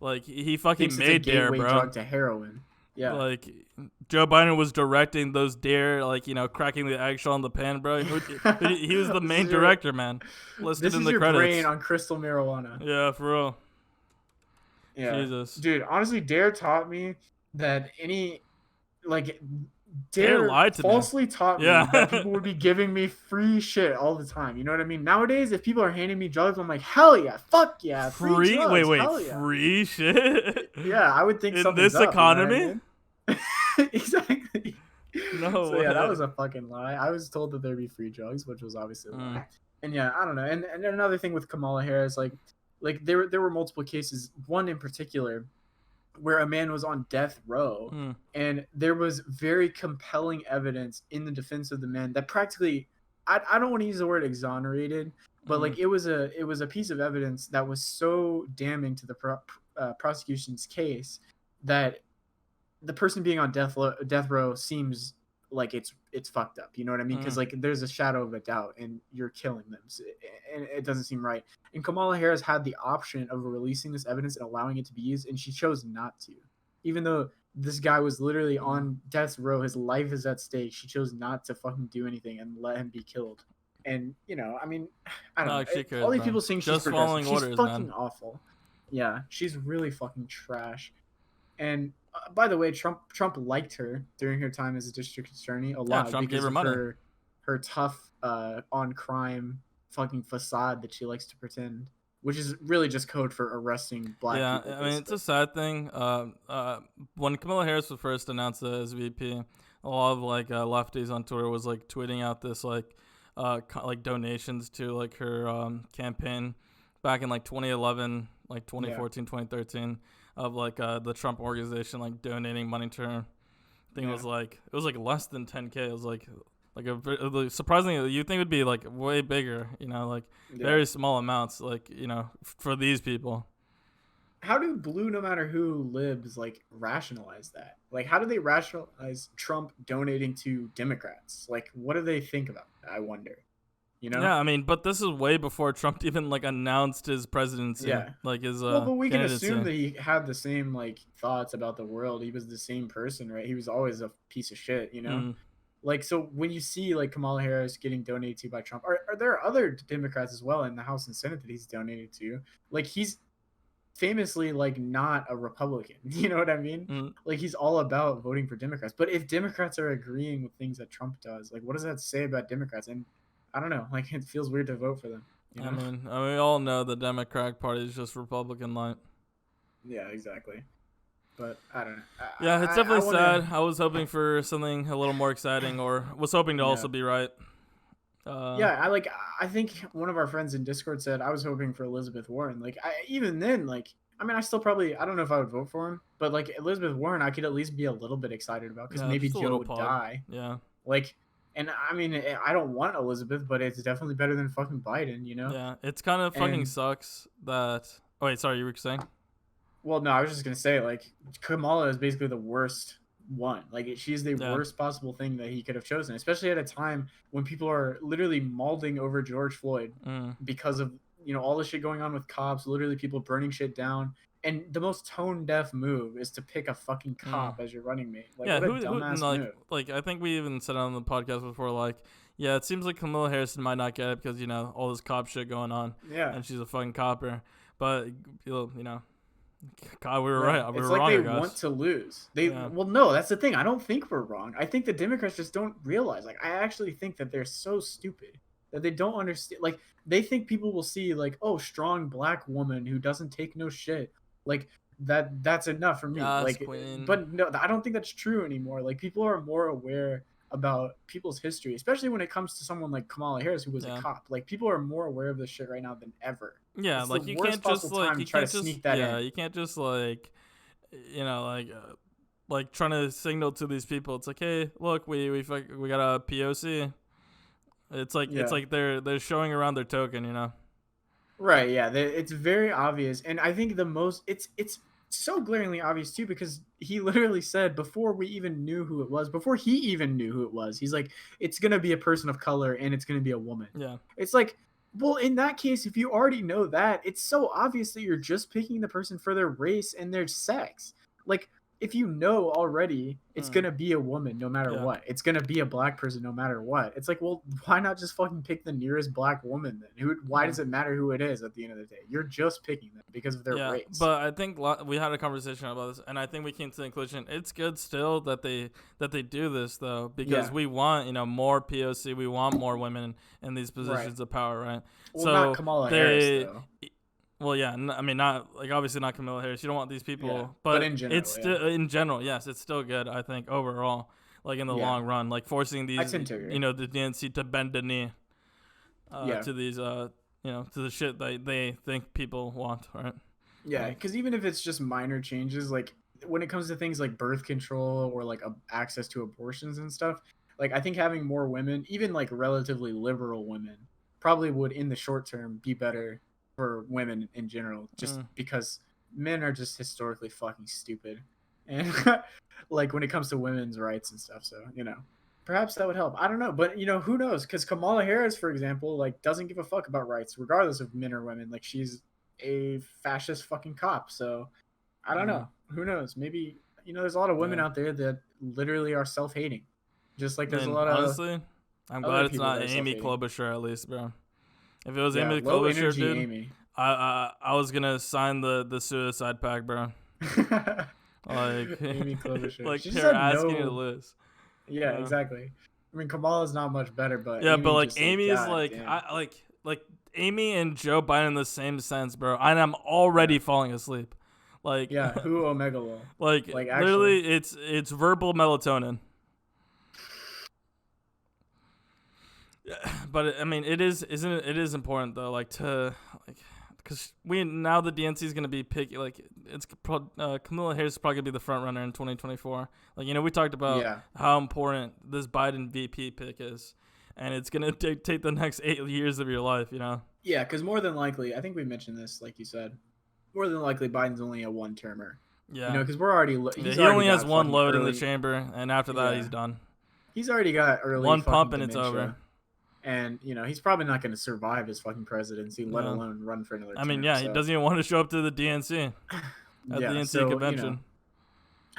like he fucking Thinks made it's a gateway bro. drug to heroin. Yeah. Like Joe Biden was directing those deer, like, you know, cracking the eggshell in the pan, bro. He was the main director, man. Listed This in is the your credits. brain on crystal marijuana. Yeah, for real. Yeah. Jesus. Dude, honestly, Dare taught me that like Dare Dare lied to me. falsely taught me Yeah. that people would be giving me free shit all the time. You know what I mean? Nowadays, if people are handing me drugs, I'm like, hell yeah, fuck yeah, free drugs, hell yeah. Free shit? Yeah, I would think In something's this up. economy? You know what I mean? Exactly. No So way. yeah, that was a fucking lie. I was told that there'd be free drugs, which was obviously a lie. And yeah, I don't know. And another thing with Kamala Harris, like there were multiple cases. One in particular where a man was on death row, and there was very compelling evidence in the defense of the man that practically, I don't want to use the word exonerated, but like it was a piece of evidence that was so damning to the prosecution's case that the person being on death row seems like it's fucked up. You know what I mean? Because like there's a shadow of a doubt, and you're killing them, and it doesn't seem right. And Kamala Harris had the option of releasing this evidence and allowing it to be used, and she chose not to. Even though this guy was literally on death row, his life is at stake. She chose not to fucking do anything and let him be killed. And you know, I mean, I don't know. All these people saying she's progressive. She's fucking awful. Yeah, she's really fucking trash. And by the way, Trump liked her during her time as a district attorney a lot because of her tough on crime fucking facade that she likes to pretend, which is really just code for arresting black people. Yeah, I mean, it's a sad thing. When Kamala Harris was first announced as VP, a lot of like lefties on Twitter was like tweeting out this like donations to like her campaign back in like 2011, like 2014, 2013. Of like the Trump organization like donating money to her. I think it was like less than 10K. It was like surprisingly, you think it would be like way bigger, you know, like very small amounts, like, you know, for these people. How do blue no matter who libs like rationalize that? Like, how do they rationalize Trump donating to Democrats? Like, what do they think about that, I wonder? You know? Yeah, I mean, but this is way before Trump even like announced his presidency. Yeah, like his well, but we can assume that he had the same like thoughts about the world. He was the same person, right? He was always a piece of shit, you know. Like, so when you see like Kamala Harris getting donated to by Trump, are there other Democrats as well in the House and Senate that he's donated to? Like, he's famously like not a Republican. You know what I mean? Like, he's all about voting for Democrats. But if Democrats are agreeing with things that Trump does, like, what does that say about Democrats? And I don't know. Like, it feels weird to vote for them. You know? I mean, we all know the Democratic Party is just Republican light. Yeah, exactly. But I don't know. Yeah, it's definitely sad. I was hoping for something a little more exciting, or was hoping to also be right. I think one of our friends in Discord said I was hoping for Elizabeth Warren. Like, even then, like, I mean, I still probably, I don't know if I would vote for him, but like Elizabeth Warren, I could at least be a little bit excited about because maybe Joe would die. Yeah. Like, and I mean, I don't want Elizabeth, but it's definitely better than fucking Biden, you know? Yeah, it's kind of fucking sucks that. Oh wait, sorry, you were saying? Well, no, I was just gonna say, like, Kamala is basically the worst one. Like, she's the worst possible thing that he could have chosen, especially at a time when people are literally mauling over George Floyd because of, you know, all the shit going on with cops, literally people burning shit down. And the most tone-deaf move is to pick a fucking cop as your running mate. Like, what a dumbass move. Like, I think we even said on the podcast before, like, yeah, it seems like Kamala Harris might not get it because, you know, all this cop shit going on. Yeah. And she's a fucking copper. But, you know, God, we were right. We it's were like wrong, they want to lose. Well, no, that's the thing. I don't think we're wrong. I think the Democrats just don't realize. Like, I actually think that they're so stupid that they don't understand. Like, they think people will see, like, oh, strong black woman who doesn't take no shit. Like, that's enough for me. Yes, like, queen. But no, I don't think that's true anymore. Like, people are more aware about people's history, especially when it comes to someone like Kamala Harris, who was a cop. Like, people are more aware of this shit right now than ever. Yeah, it's like, you can't just like you can't just like, you know, like trying to signal to these people. It's like, hey, look, we got a POC. It's like it's like they're showing around their token, you know. Right, yeah, it's very obvious, and I think it's so glaringly obvious too because he literally said before we even knew who it was, before he even knew who it was, he's like, it's gonna be a person of color and it's gonna be a woman. Yeah, it's like, well, in that case, if you already know that, it's so obvious that you're just picking the person for their race and their sex. Like, if you know already it's gonna be a woman no matter Yeah. what, it's gonna be a black person no matter what. It's like, well, why not just fucking pick the nearest black woman then? Why does it matter who it is at the end of the day? You're just picking them because of their race. But I think we had a conversation about this, and I think we came to the conclusion it's good still that they do this though, because we want more POC, we want more women in these positions of power, right? Well, so not Kamala Harris though. Well, yeah, I mean, not like obviously not Kamala Harris. You don't want these people, but in general, it's still in general, yes, it's still good. I think overall, like in the long run, like forcing these, the DNC to bend the knee to these, to the shit that they think people want, right? Yeah, because even if it's just minor changes, like when it comes to things like birth control or like access to abortions and stuff, like I think having more women, even like relatively liberal women, probably would in the short term be better for women in general, just because men are just historically fucking stupid, and like when it comes to women's rights and stuff. So perhaps that would help. I don't know, but who knows? Because Kamala Harris, for example, like doesn't give a fuck about rights, regardless of men or women. Like she's a fascist fucking cop. So I don't know. Who knows? Maybe there's a lot of women out there that literally are self-hating, just like there's a lot honestly, of. I'm glad it's not Amy Klobuchar at least, bro. If it was Amy Klobuchar, dude, Amy. I was gonna sign the suicide pact, bro. Like Amy Klobuchar. Like they're asking you to lose. Yeah, exactly. I mean, Kamala's not much better, but yeah, Amy but like just, Amy is like like Amy and Joe Biden in the same sense, bro. And I'm already falling asleep. Like who Omega will. Like literally, it's verbal melatonin. But I mean, it is important though, like to because now the DNC is gonna be picky. Like it's Kamala Harris is probably gonna be the front runner in 2024. Like we talked about how important this Biden VP pick is, and it's gonna take the next 8 years of your life. Yeah, because more than likely, I think we mentioned this, like you said, more than likely Biden's only a one-termer. Yeah, because we're already. He only has one load in the chamber, and after that, he's done. He's already got early one pump and dementia. It's over. And he's probably not going to survive his fucking presidency, let alone run for another term. I mean, he doesn't even want to show up to the DNC at the DNC convention.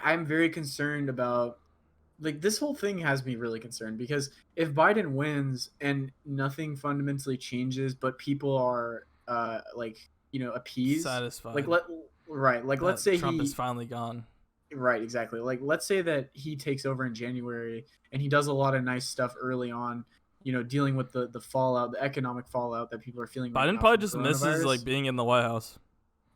I'm very concerned about, like, this whole thing has me really concerned because if Biden wins and nothing fundamentally changes, but people are appeased, satisfied, let's say Trump is finally gone. Right, exactly. Like, let's say that he takes over in January and he does a lot of nice stuff early on. Dealing with the fallout, the economic fallout that people are feeling. Biden probably just misses like being in the White House.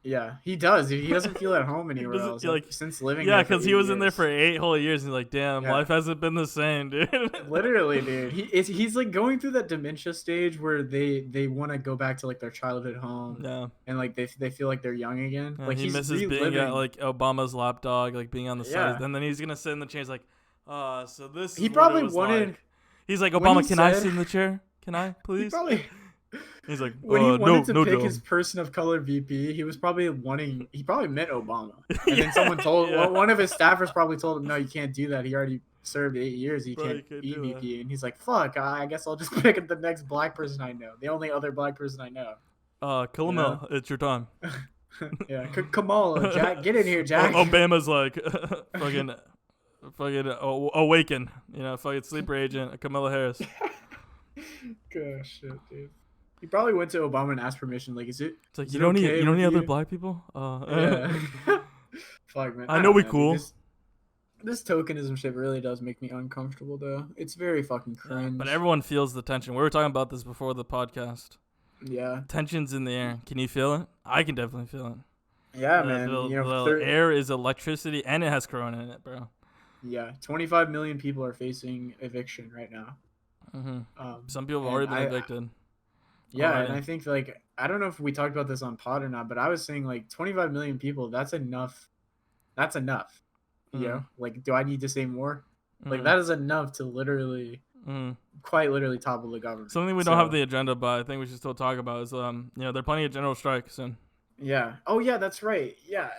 Yeah, he does. He doesn't feel at home anywhere else. Since living. Yeah, because he was in there for 8 whole years. And he's like, damn, life hasn't been the same, dude. Literally, dude. He's like going through that dementia stage where they want to go back to like their childhood home. Yeah. And like they feel like they're young again. Yeah, like he misses being at like Obama's lapdog, like being on the side. And then he's gonna sit in the chair. He's like, so this. He probably wanted. Like. He's like, Obama, can I sit in the chair? Can I, please? He's like, when he wanted to pick his person of color VP, he was probably he probably met Obama. And then someone one of his staffers probably told him, no, you can't do that. He already served 8 years. He can't be VP. That. And he's like, fuck, I guess I'll just pick the next black person I know. The only other black person I know. Kamala, it's your time. Yeah, Kamala, Jack, get in here, Jack. Obama's like, fucking awaken, fucking sleeper agent, Kamala Harris. Gosh, shit, dude. He probably went to Obama and asked permission. Like, is it? It's like, you don't need other black people. Yeah. Fuck, man. I know we cool. This tokenism shit really does make me uncomfortable, though. It's very fucking cringe. But everyone feels the tension. We were talking about this before the podcast. Yeah. Tension's in the air. Can you feel it? I can definitely feel it. Yeah, man. The air is electricity, and it has corona in it, bro. Yeah, 25 million people are facing eviction right now. Mm-hmm. Some people have already been evicted. Yeah, and I think, like, I don't know if we talked about this on pod or not, but I was saying, like, 25 million people, that's enough. That's enough. You know? Like, do I need to say more? Like, that is enough to literally, quite literally topple the government. Something we don't have the agenda, but I think we should still talk about is, they're planning a general strike soon. Yeah. Oh, yeah, that's right. Yeah.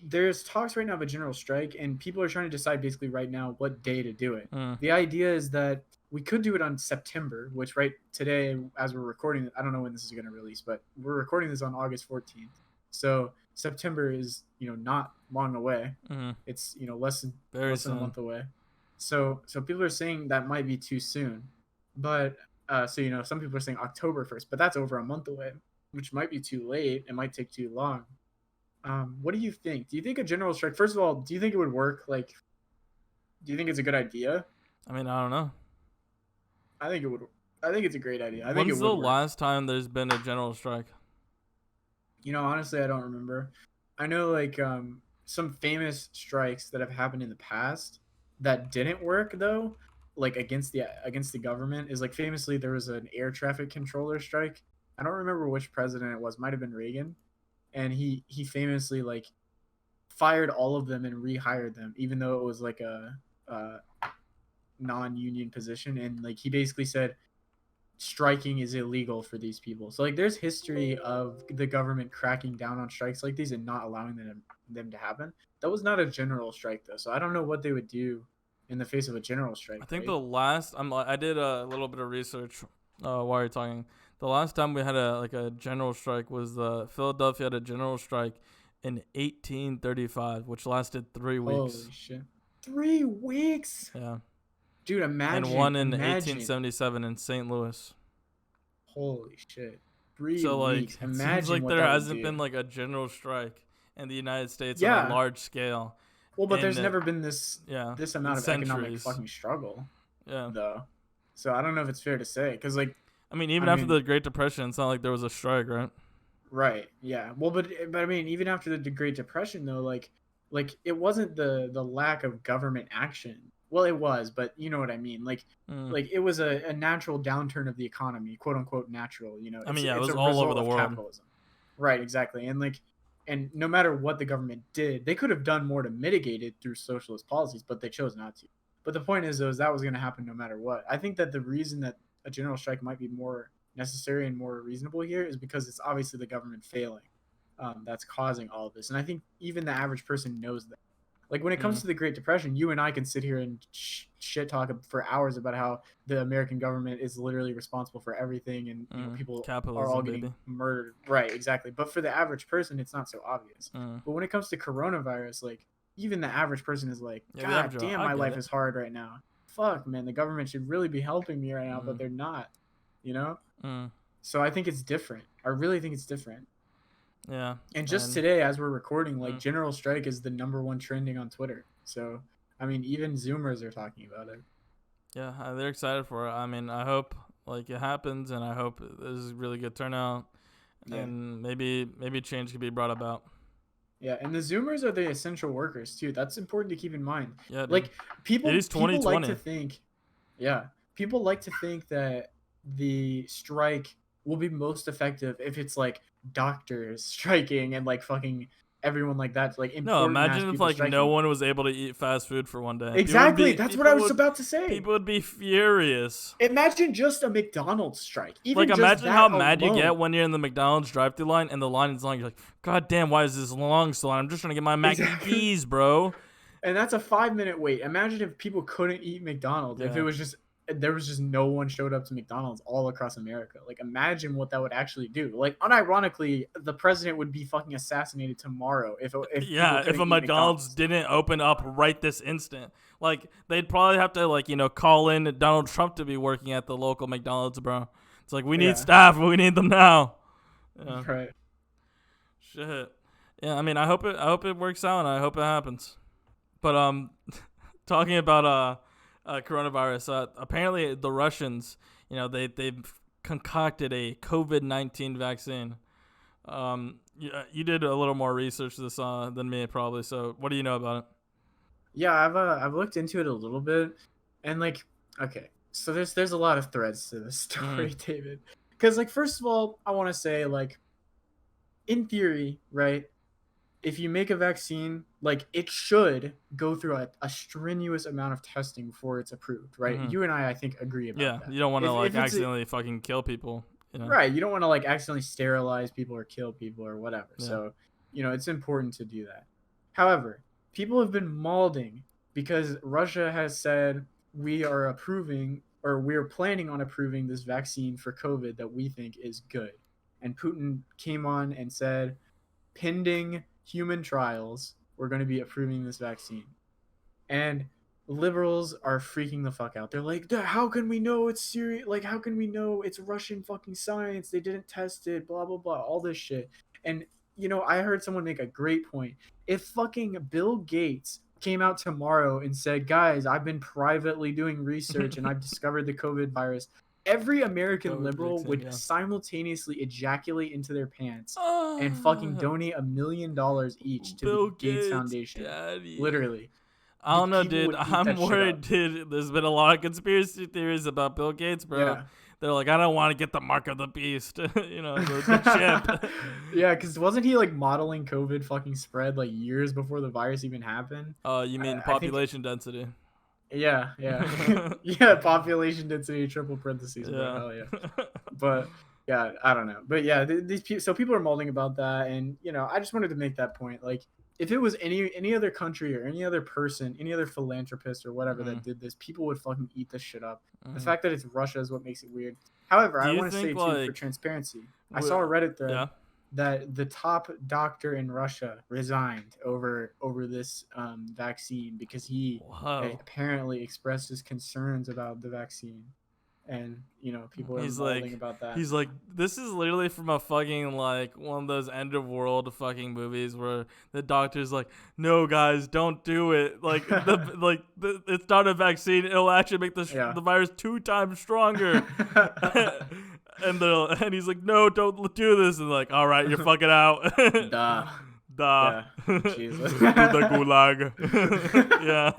There's talks right now of a general strike, and people are trying to decide basically right now what day to do it. The idea is that we could do it on September, which today, as we're recording, I don't know when this is going to release, but we're recording this on August 14th. So September is, not long away. Mm-hmm. It's, less than a soon. month away. So people are saying that might be too soon. But so some people are saying October 1st, but that's over a month away, which might be too late. It might take too long. What do you think? Do you think a general strike, first of all, do you think it would work? Like, do you think it's a good idea? I mean, I don't know. I think it would. I think it's a great idea. I think it When's would the work. last time there's been a general strike? Honestly, I don't remember. I know like some famous strikes that have happened in the past that didn't work though, like against the government, is like famously there was an air traffic controller strike. I don't remember which president it was. Might have been Reagan, and he famously like fired all of them and rehired them, even though it was like a non-union position, and like he basically said striking is illegal for these people. So like there's history of the government cracking down on strikes like these and not allowing them to happen. That was not a general strike though, so I don't know what they would do in the face of a general strike. I think right? the last I did a little bit of research while you're talking. The last time we had a general strike was Philadelphia had a general strike in 1835, which lasted 3 weeks. Holy shit. 3 weeks? Yeah. Dude, imagine. And one in 1877 in St. Louis. Holy shit. 3 so, like, weeks. It imagine seems like what there that hasn't would been do. like a general strike in the United States Yeah. on a large scale. Well, but there's never been this amount of centuries. economic fucking struggle. Yeah. Though. So I don't know if it's fair to say. Because, like, I mean, even after the Great Depression, it's not like there was a strike, right? Right. Yeah. Well, but I mean, even after the Great Depression, though, like it wasn't the lack of government action. Well, it was, but you know what I mean. Like it was a natural downturn of the economy, quote unquote natural. I mean, it it's was a all over result the of world. capitalism. Right. Exactly. And no matter what the government did, they could have done more to mitigate it through socialist policies, but they chose not to. But the point is, though, that was going to happen no matter what. I think that the reason that a general strike might be more necessary and more reasonable here is because it's obviously the government failing that's causing all of this. And I think even the average person knows that. Like when it comes to the Great Depression, you and I can sit here and shit talk for hours about how the American government is literally responsible for everything, and people are all getting murdered. Right, exactly. But for the average person, it's not so obvious. But when it comes to coronavirus, like even the average person is like, God damn, my life is hard right now. Fuck, man, the government should really be helping me right now, but they're not. You know? So I think it's different. I really think it's different. Yeah. And just today, as we're recording, like general strike is the #1 trending on Twitter. So, I mean, even Zoomers are talking about it. Yeah, they're excited for it. I mean, I hope like it happens, and I hope there's a really good turnout, and maybe change can be brought about. Yeah, and the Zoomers are the essential workers too. That's important to keep in mind. Yeah, dude. Like people like to think, people like to think that the strike will be most effective if it's like doctors striking and like fucking everyone like that. Like no, imagine if like striking. No one was able to eat fast food for one day. Exactly, that's what I was about to say. People would be furious. Imagine just a McDonald's strike. Even like imagine how mad you get when you're in the McDonald's drive-thru line and the line is long. You're like, God damn, why is this long so long? I'm just trying to get my mac and cheese, bro. And that's a 5-minute wait. Imagine if people couldn't eat McDonald's. If it was just there was just no one showed up to McDonald's all across America. Like, imagine what that would actually do. Like, unironically, the president would be fucking assassinated tomorrow if a McDonald's didn't open up right this instant. Like, they'd probably have to, like, call in Donald Trump to be working at the local McDonald's, bro. It's like, we need staff, but we need them now. Yeah. Right. Shit. Yeah, I mean, I hope it works out, and I hope it happens. But talking about coronavirus. Apparently, the Russians, they've concocted a COVID-19 vaccine. You did a little more research this than me probably. So, what do you know about it? Yeah, I've looked into it a little bit, and like, okay, so there's a lot of threads to this story, David. Because like, first of all, I want to say like, in theory, right? If you make a vaccine, like it should go through a strenuous amount of testing before it's approved, right? You and I think, agree about that. You don't want to accidentally fucking kill people. Right, you don't want to like accidentally sterilize people or kill people or whatever. Yeah. So, it's important to do that. However, people have been mauling because Russia has said we are planning on approving this vaccine for COVID that we think is good. And Putin came on and said, pending human trials, we're going to be approving this vaccine. And liberals are freaking the fuck out. They're like, how can we know it's serious? Like, how can we know it's Russian fucking science? They didn't test it, blah, blah, blah, all this shit. And, I heard someone make a great point. If fucking Bill Gates came out tomorrow and said, guys, I've been privately doing research and I've discovered the COVID virus, every American liberal would simultaneously ejaculate into their pants and fucking donate $1 million each to the Gates Foundation. Daddy. Literally. I don't know, dude. I'm worried, dude. There's been a lot of conspiracy theories about Bill Gates, bro. Yeah. They're like, I don't want to get the mark of the beast, the chip. Yeah, because wasn't he like modeling COVID fucking spread like years before the virus even happened? Oh, you mean population density? Yeah. Yeah, population density, triple parentheses. Yeah. Hell yeah. But yeah, I don't know. But yeah, these people, so people are molding about that, and I just wanted to make that point. Like, if it was any other country or any other person, any other philanthropist or whatever that did this, people would fucking eat this shit up. The fact that it's Russia is what makes it weird. However, I want to say too, for transparency, I saw a Reddit thread that the top doctor in Russia resigned over this vaccine because he apparently expressed his concerns about the vaccine. And people are molding about that. He's like, this is literally from a fucking like one of those end of world fucking movies where the doctor's like, no guys, don't do it. Like it's not a vaccine. It'll actually make the virus 2 times stronger. and he's like, no, don't do this. And like, all right, you're fucking out. Duh. Yeah. Jesus. The gulag. Yeah.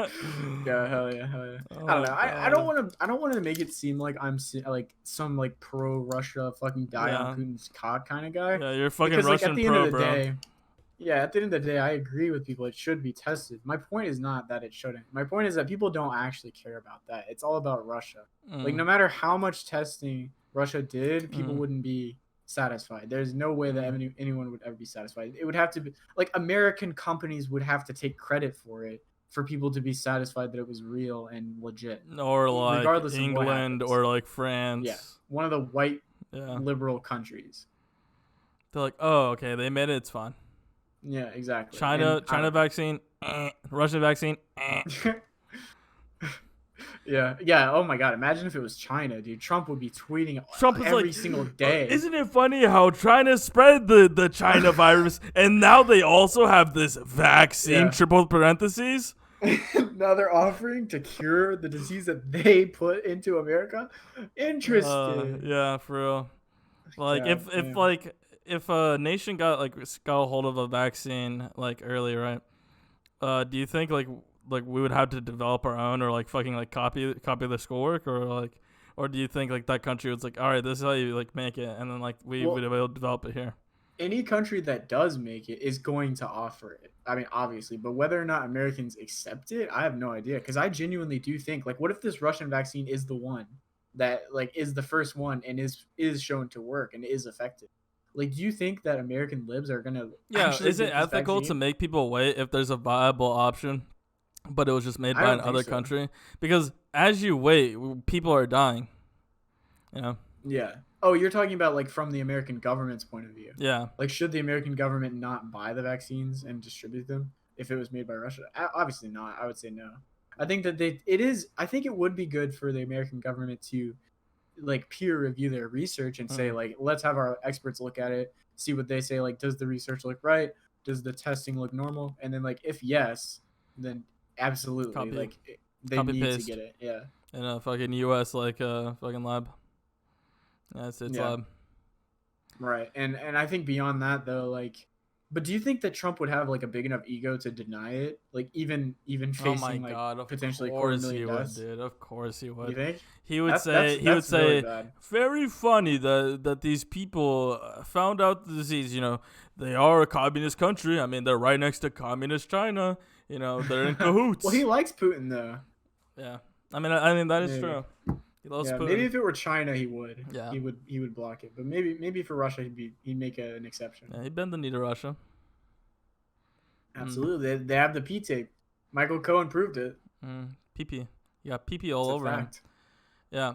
Yeah, hell yeah. I don't know. I don't want to make it seem like I'm like some like pro Russia fucking die on Putin's cock kind of guy. Yeah, you're fucking Russian pro, bro. Yeah, at the end of the day, I agree with people. It should be tested. My point is not that it shouldn't. My point is that people don't actually care about that. It's all about Russia. Like, no matter how much testing Russia did, people wouldn't be satisfied. There's no way that anyone would ever be satisfied. It would have to be like American companies would have to take credit for it for people to be satisfied that it was real and legit. Or like England or like France. Yeah, one of the white liberal countries. They're like, oh, okay, they made it. It's fine. Yeah, exactly. China vaccine, Russian vaccine. Yeah. Oh my God! Imagine if it was China, dude. Trump would be tweeting every single day. Isn't it funny how China spread the China virus, and now they also have this vaccine? Triple parentheses. Now they're offering to cure the disease that they put into America. Interesting. Yeah, for real. Like if a nation got a hold of a vaccine like early, right? Do you think like we would have to develop our own or like fucking like copy the schoolwork or do you think like that country was like, all right, this is how you like make it, and then like we would be able to develop it here? Any country that does make it is going to offer it. I mean, obviously, but whether or not Americans accept it, I have no idea. Because I genuinely do think, like, what if this Russian vaccine is the one that like is the first one and is shown to work and is effective? Like, do you think that American libs are gonna? Yeah, is it ethical to make people wait if there's a viable option, but it was just made by another country? Because as you wait, people are dying. Yeah. Oh, you're talking about like from the American government's point of view. Yeah. Like, should the American government not buy the vaccines and distribute them if it was made by Russia? Obviously not. I would say no. I think that I think it would be good for the American government to like peer review their research and say like, let's have our experts look at it, see what they say. Like, does the research look right? Does the testing look normal? And then like, if yes, then absolutely they need to get it. Yeah. In a fucking U.S. fucking lab. Yeah, it's lab. Right. And I think beyond that though, like, but do you think that Trump would have like a big enough ego to deny it? Like even facing potentially 250,000 deaths? Dude, of course he would. You think? He would say really very funny that these people found out the disease, they are a communist country. I mean, they're right next to communist China. They're in cahoots. Well, he likes Putin though. Yeah. I mean that is true. He loves Putin. Maybe if it were China, he would. Yeah. He would block it. But maybe for Russia, he'd make an exception. Yeah, he'd bend the knee to Russia. Absolutely. They have the P tape. Michael Cohen proved it. PP. Yeah, PP all over him. Yeah.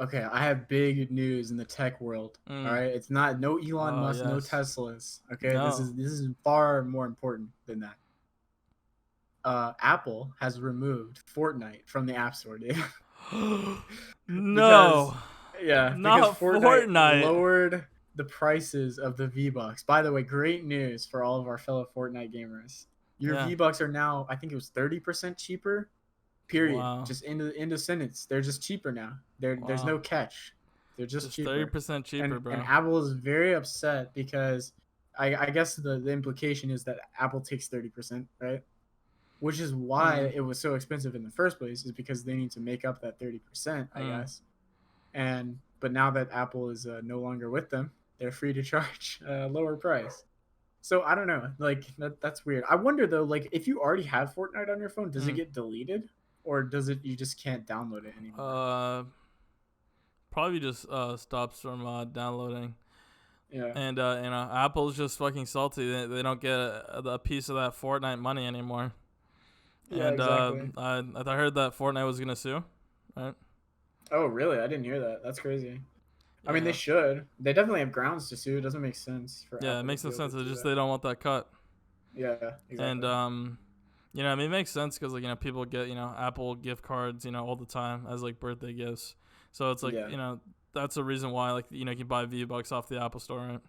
Okay, I have big news in the tech world. All right, it's not no Elon Musk, no Teslas. Okay, No. this is far more important than that. Apple has removed Fortnite from the App Store, dude. No. Because Not Fortnite Fortnite. lowered the prices of the V-Bucks. By the way, great news for all of our fellow Fortnite gamers. Your V-Bucks are now, I think it was 30% cheaper. Period. Wow. Just into sentence. They're just cheaper now. There's no catch. They're just cheaper. 30% cheaper, bro. And Apple is very upset because I guess the implication is that Apple takes 30%, right? Which is why it was so expensive in the first place, is because they need to make up that 30%, I guess. But now that Apple is no longer with them, they're free to charge a lower price. So I don't know, like that's weird. I wonder though, like if you already have Fortnite on your phone, does it get deleted, or does it you just can't download it anymore? Probably just stops from downloading. Yeah. And Apple's just fucking salty. They don't get a piece of that Fortnite money anymore. Yeah, and exactly. I heard that Fortnite was gonna sue, right? Oh, really? I didn't hear that. That's crazy. Yeah. I mean, they should. They definitely have grounds to sue. It doesn't make sense for. Yeah, Apple it makes no sense. It's just that. they don't want that cut. Yeah, exactly. And I mean, it makes sense because like people get Apple gift cards all the time as like birthday gifts. So it's like that's a reason why like you can buy V-Bucks off the Apple Store, right?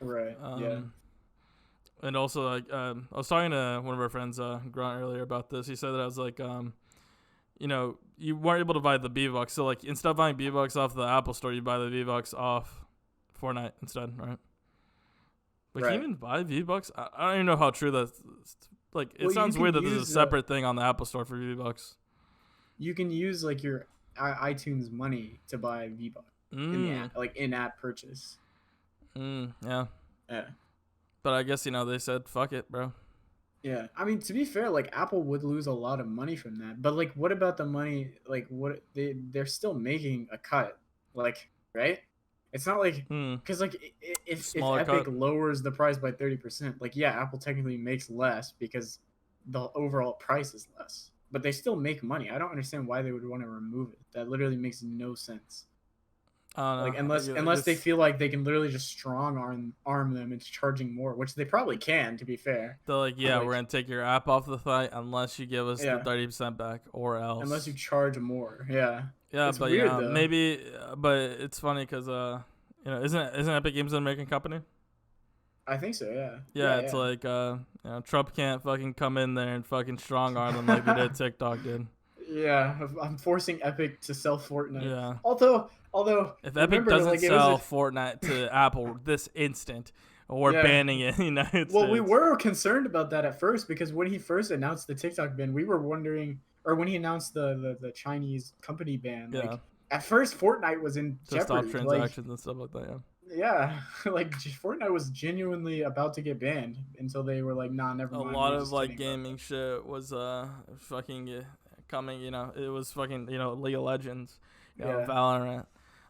Right. Yeah. And also like I was talking to one of our friends Grant earlier about this. He said that I was like you weren't able to buy the V-Bucks. So like instead of buying V-Bucks off the Apple Store, you buy the V-Bucks off Fortnite instead, right? But can you even buy V-Bucks? I don't even know how true that's. Like it sounds weird that there's a separate thing on the Apple Store for V-Bucks. You can use like your iTunes money to buy V-Bucks in the app, like in-app purchase. Yeah. Yeah. But I guess they said fuck it, bro. Yeah, I mean, to be fair, like Apple would lose a lot of money from that. But like, what about the money? Like, what they're still making a cut, like, right? It's not like because like if Epic lowers the price by 30%, like Apple technically makes less because the overall price is less, but they still make money. I don't understand why they would want to remove it. That literally makes no sense. Like unless they feel like they can literally just strong arm them into charging more, which they probably can, to be fair. They're like, we're gonna take your app off the site unless you give us the 30% back, or else. Unless you charge more, yeah. Yeah, it's but weird, maybe, but it's funny because isn't Epic Games an American company? I think so, yeah. Yeah, it's like Trump can't fucking come in there and fucking strong arm them like they did TikTok did. Yeah, I'm forcing Epic to sell Fortnite. Yeah. Although if Epic doesn't sell Fortnite to Apple this instant, we're banning it in the United States. Well, we were concerned about that at first because when he first announced the TikTok ban, we were wondering, or when he announced the Chinese company ban, like at first Fortnite was in jeopardy. Stop transactions and stuff like that. Yeah, like Fortnite was genuinely about to get banned until they were like, nah, never mind. A lot of like gaming shit was fucking coming. It was fucking League of Legends, Valorant.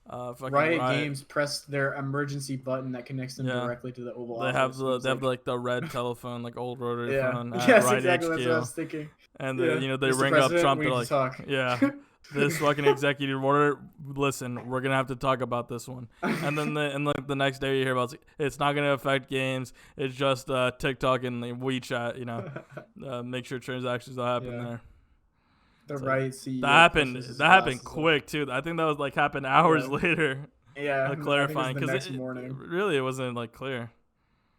Riot Games pressed their emergency button that connects them directly to the Oval Office. They have like the red telephone, like old rotary phone. Yes, Riot exactly. HQ. That's what I was thinking. And they Mr. ring up Trump. They're like, talk. This fucking executive order. Listen, we're gonna have to talk about this one. And then the next day you hear about it's not gonna affect games. It's just TikTok and WeChat. Make sure transactions don't happen there. The right CEO. That happened quick too. I think that was like happened hours later. Yeah, clarifying because it really wasn't like clear.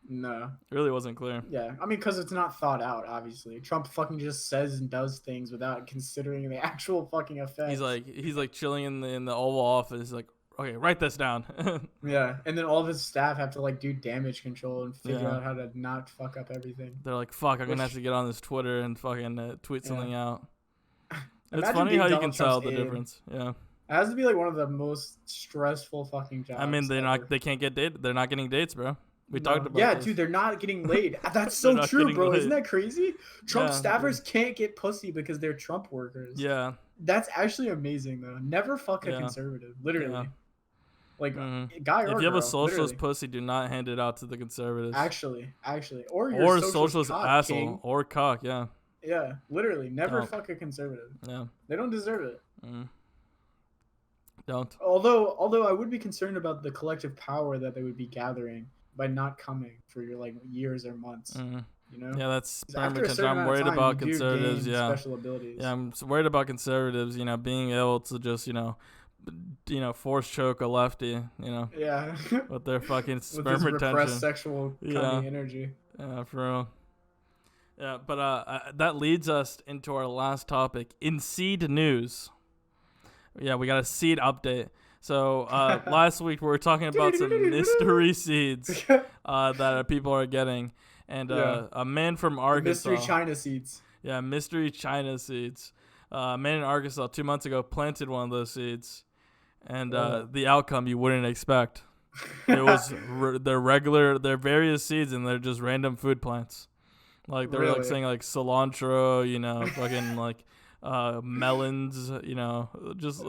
No, it really wasn't clear. Yeah, I mean, because it's not thought out. Obviously, Trump fucking just says and does things without considering the actual fucking effects. He's like chilling in the Oval Office. He's like, okay, write this down. Yeah, and then all of his staff have to like do damage control and figure out how to not fuck up everything. They're like, fuck, I'm gonna have to get on this Twitter and fucking tweet something out. It's funny how you can tell the difference. Yeah. It has to be like one of the most stressful fucking jobs. I mean, they can't get dated. They're not getting dates, bro. We talked about this. Dude, they're not getting laid. That's so true, bro. Isn't that crazy? Trump staffers can't get pussy because they're Trump workers. Yeah. That's actually amazing, though. Never fuck a conservative. Literally. Yeah. Like, guy or girl. If you have a socialist pussy, do not hand it out to the conservatives. Actually. Or you're a socialist asshole. King. Or cock, yeah. Yeah, literally. Never fuck a conservative. Yeah. They don't deserve it. Don't. Although I would be concerned about the collective power that they would be gathering by not coming for your like years or months. Mm-hmm. You know? Yeah, that's After a potential. certain I'm amount of worried time, about you do conservatives. gain Yeah. special abilities. Yeah, I'm worried about conservatives, being able to just, force choke a lefty, Yeah. with their fucking With sperm this retention. repressed sexual cunning energy. Yeah, for real. Yeah, but that leads us into our last topic, in seed news. Yeah, we got a seed update. So last week we were talking about some mystery seeds that people are getting. And a man from Arkansas. The mystery China seeds. Yeah, mystery China seeds. A man in Arkansas 2 months ago planted one of those seeds. And the outcome you wouldn't expect. It was they're various seeds, and they're just random food plants. Like they're like saying like cilantro, fucking like melons, just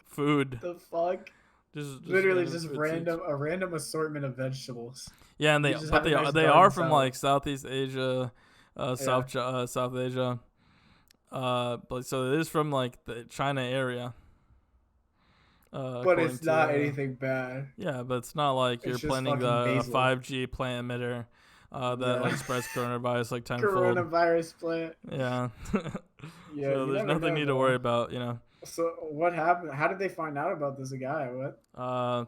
food. The fuck? Just literally just a random assortment of vegetables. Yeah, and they are from like Southeast Asia, South Asia. But so it is from like the China area. But it's not anything bad. Yeah, but it's not like you're planting the 5G plant emitter that like spreads coronavirus like tenfold. Coronavirus plant. Yeah. Yeah. So there's nothing you need to worry about, So what happened? How did they find out about this guy? What?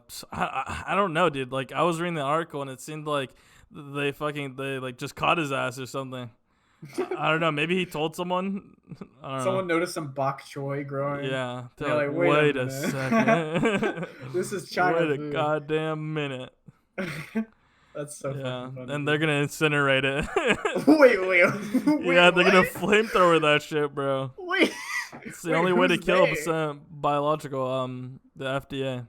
So I don't know, dude. Like I was reading the article and it seemed like they like just caught his ass or something. I don't know. Maybe he told someone. Someone noticed some bok choy growing. Yeah. They're like, wait a second. This is China Wait food. a goddamn minute. That's so fucking funny. And they're gonna incinerate it. wait. Yeah, they're gonna flamethrower that shit, bro. Wait. It's the only way to kill biological. The FDA.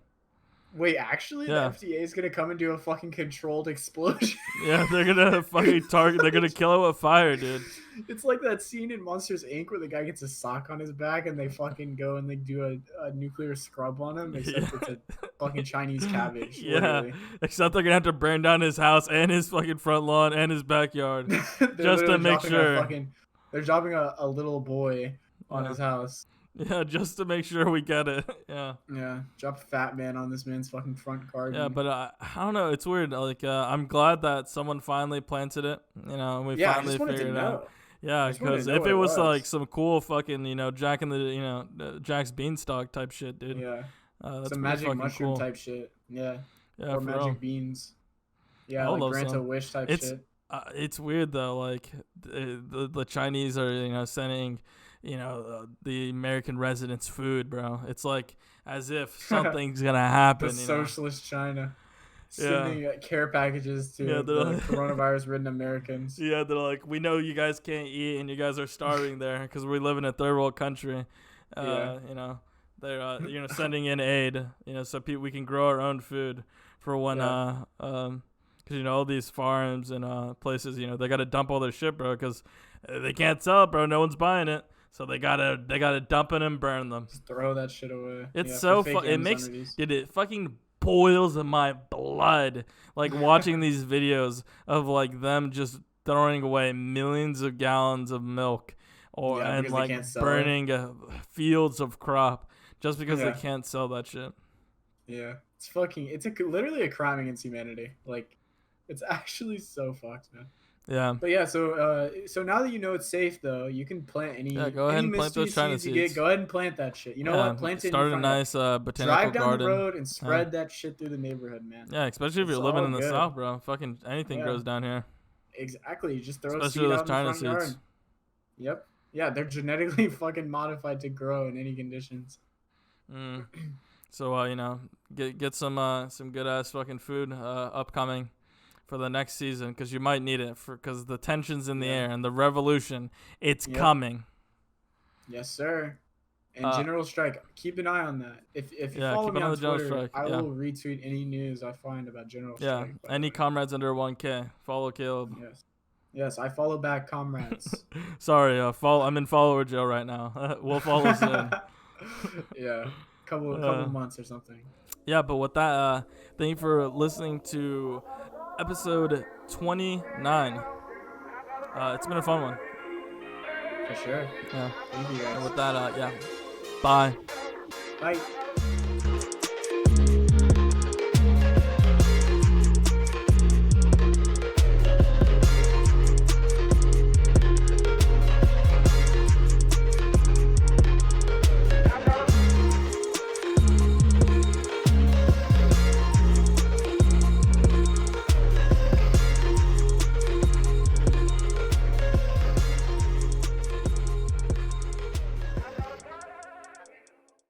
Wait, actually, the FDA is gonna come and do a fucking controlled explosion. Yeah, they're gonna fucking target. They're gonna kill it with fire, dude. It's like that scene in Monsters Inc. where the guy gets a sock on his back and they fucking go and they do a nuclear scrub on him, except it's a fucking Chinese cabbage. Yeah, literally. Except they're gonna have to burn down his house and his fucking front lawn and his backyard just to make sure. They're dropping a little boy on his house. Yeah, just to make sure we get it. Yeah. Yeah. Drop a fat man on this man's fucking front garden. Yeah, but I don't know. It's weird. Like, I'm glad that someone finally planted it. And we finally figured it out. Yeah, because if it was like some cool fucking, Jack in the, Jack's Beanstalk type shit, dude. Yeah. That's some magic mushroom type shit. Yeah. Yeah. Or magic beans. Yeah, like grant a wish type shit. It's weird though. Like the Chinese are sending. The American residents' food, bro. It's like as if something's gonna happen. The socialist China sending care packages to the coronavirus-ridden Americans. Yeah, they're like, we know you guys can't eat and you guys are starving there because we live in a third world country. They're sending in aid, so we can grow our own food for when because all these farms and places, they gotta dump all their shit, bro, because they can't sell it, bro. No one's buying it. So they gotta dump it and burn them. Just throw that shit away. It's so fun. It fucking boils in my blood, like watching these videos of like them just throwing away millions of gallons of milk, and like burning fields of crop just because they can't sell that shit. Yeah, it's literally a crime against humanity. Like, it's actually so fucked, man. Yeah. But yeah, so now that you know it's safe, though, you can plant any. Yeah, go ahead and plant those China seeds. Go ahead and plant that shit. You know what? Plant it. Start a nice botanical garden. Drive down the road and spread that shit through the neighborhood, man. Yeah, especially if you're living in the South, bro. Fucking anything grows down here. Exactly. You just throw a seed out in the front yard. Yep. Yeah, they're genetically fucking modified to grow in any conditions. So get some good ass fucking food upcoming for the next season, because you might need it because the tension's in the air and the revolution, it's coming. Yes, sir. And General Strike, keep an eye on that. If you follow me on Twitter, I will retweet any news I find about General Strike. Yeah, any comrades under 1K, follow Caleb. Yes, I follow back comrades. Sorry, I'm in follower jail right now. We'll follow soon. Yeah, couple months or something. Yeah, but with that, thank you for listening to episode 29. It's been a fun one. For sure. Yeah. Thank you guys. And with that, Bye. Bye.